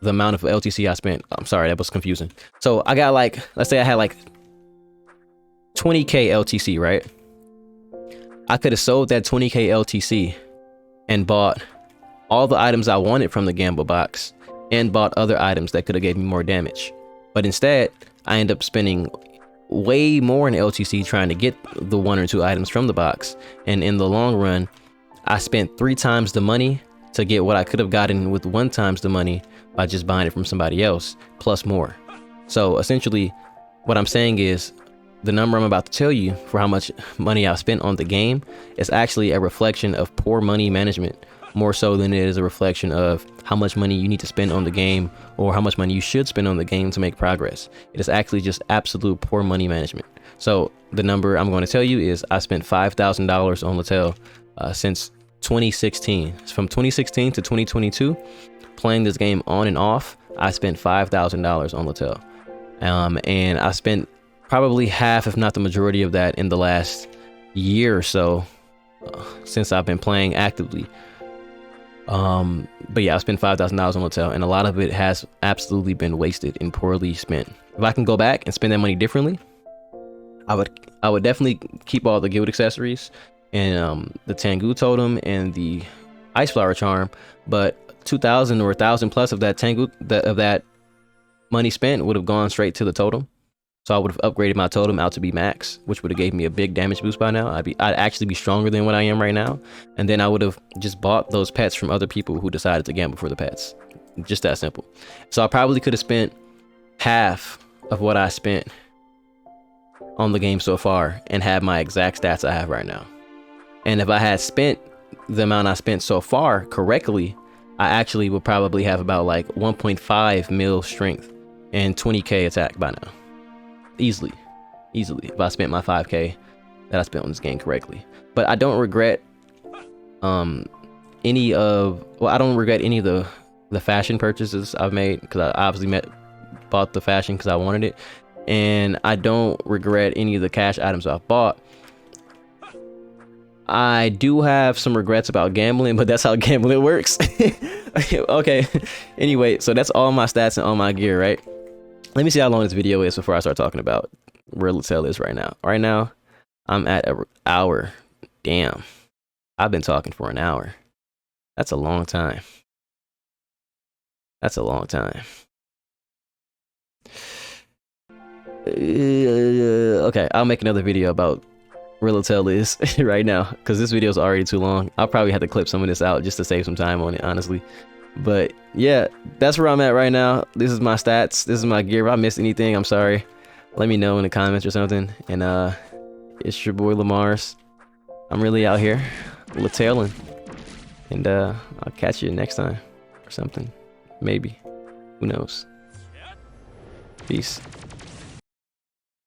amount of LTC I spent. I'm sorry, that was confusing. So I got like, let's say I had like 20k LTC, right? I could have sold that 20k LTC and bought all the items I wanted from the gamble box and bought other items that could have gave me more damage. But instead, I end up spending way more in LTC trying to get the 1 or 2 items from the box. And in the long run, I spent 3 times the money to get what I could have gotten with 1 times the money by just buying it from somebody else, plus more. So essentially, what I'm saying is, the number I'm about to tell you for how much money I've spent on the game is actually a reflection of poor money management, more so than it is a reflection of how much money you need to spend on the game or how much money you should spend on the game to make progress. It is actually just absolute poor money management. So the number I'm going to tell you is I spent $5,000 on LaTale since 2016. From 2016 to 2022, playing this game on and off, I spent $5,000 on LaTale. And I spent probably half, if not the majority of that, in the last year or so since I've been playing actively. But yeah, I spent $5,000 on LaTale, and a lot of it has absolutely been wasted and poorly spent. If I can go back and spend that money differently, I would definitely keep all the guild accessories and the Tengu totem and the ice flower charm, but 2,000 or 1,000 plus of that that money spent would have gone straight to the totem. So I would have upgraded my totem out to be max, which would have gave me a big damage boost by now. I'd actually be stronger than what I am right now. And then I would have just bought those pets from other people who decided to gamble for the pets. Just that simple. So I probably could have spent half of what I spent on the game so far and had my exact stats I have right now. And if I had spent the amount I spent so far correctly, I actually would probably have about like 1.5 mil strength and 20k attack by now. Easily, if I spent my 5k that I spent on this game correctly. But I don't regret any of the fashion purchases I've made, because I obviously bought the fashion because I wanted it, and I don't regret any of the cash items I've bought. I do have some regrets about gambling, but that's how gambling works. Okay, anyway, so that's all my stats and all my gear, right? Let me see how long this video is before I start talking about where LaTale is right now. Right now, I'm at an hour. Damn. I've been talking for an hour. That's a long time. That's a long time. Okay, I'll make another video about where LaTale is right now, because this video is already too long. I'll probably have to clip some of this out just to save some time on it, honestly. But yeah, that's where I'm at right now. This is my stats. This is my gear. If I missed anything, I'm sorry. Let me know in the comments or something. And it's your boy lemarss. I'm really out here LaTaling. And I'll catch you next time or something. Maybe. Who knows? Peace.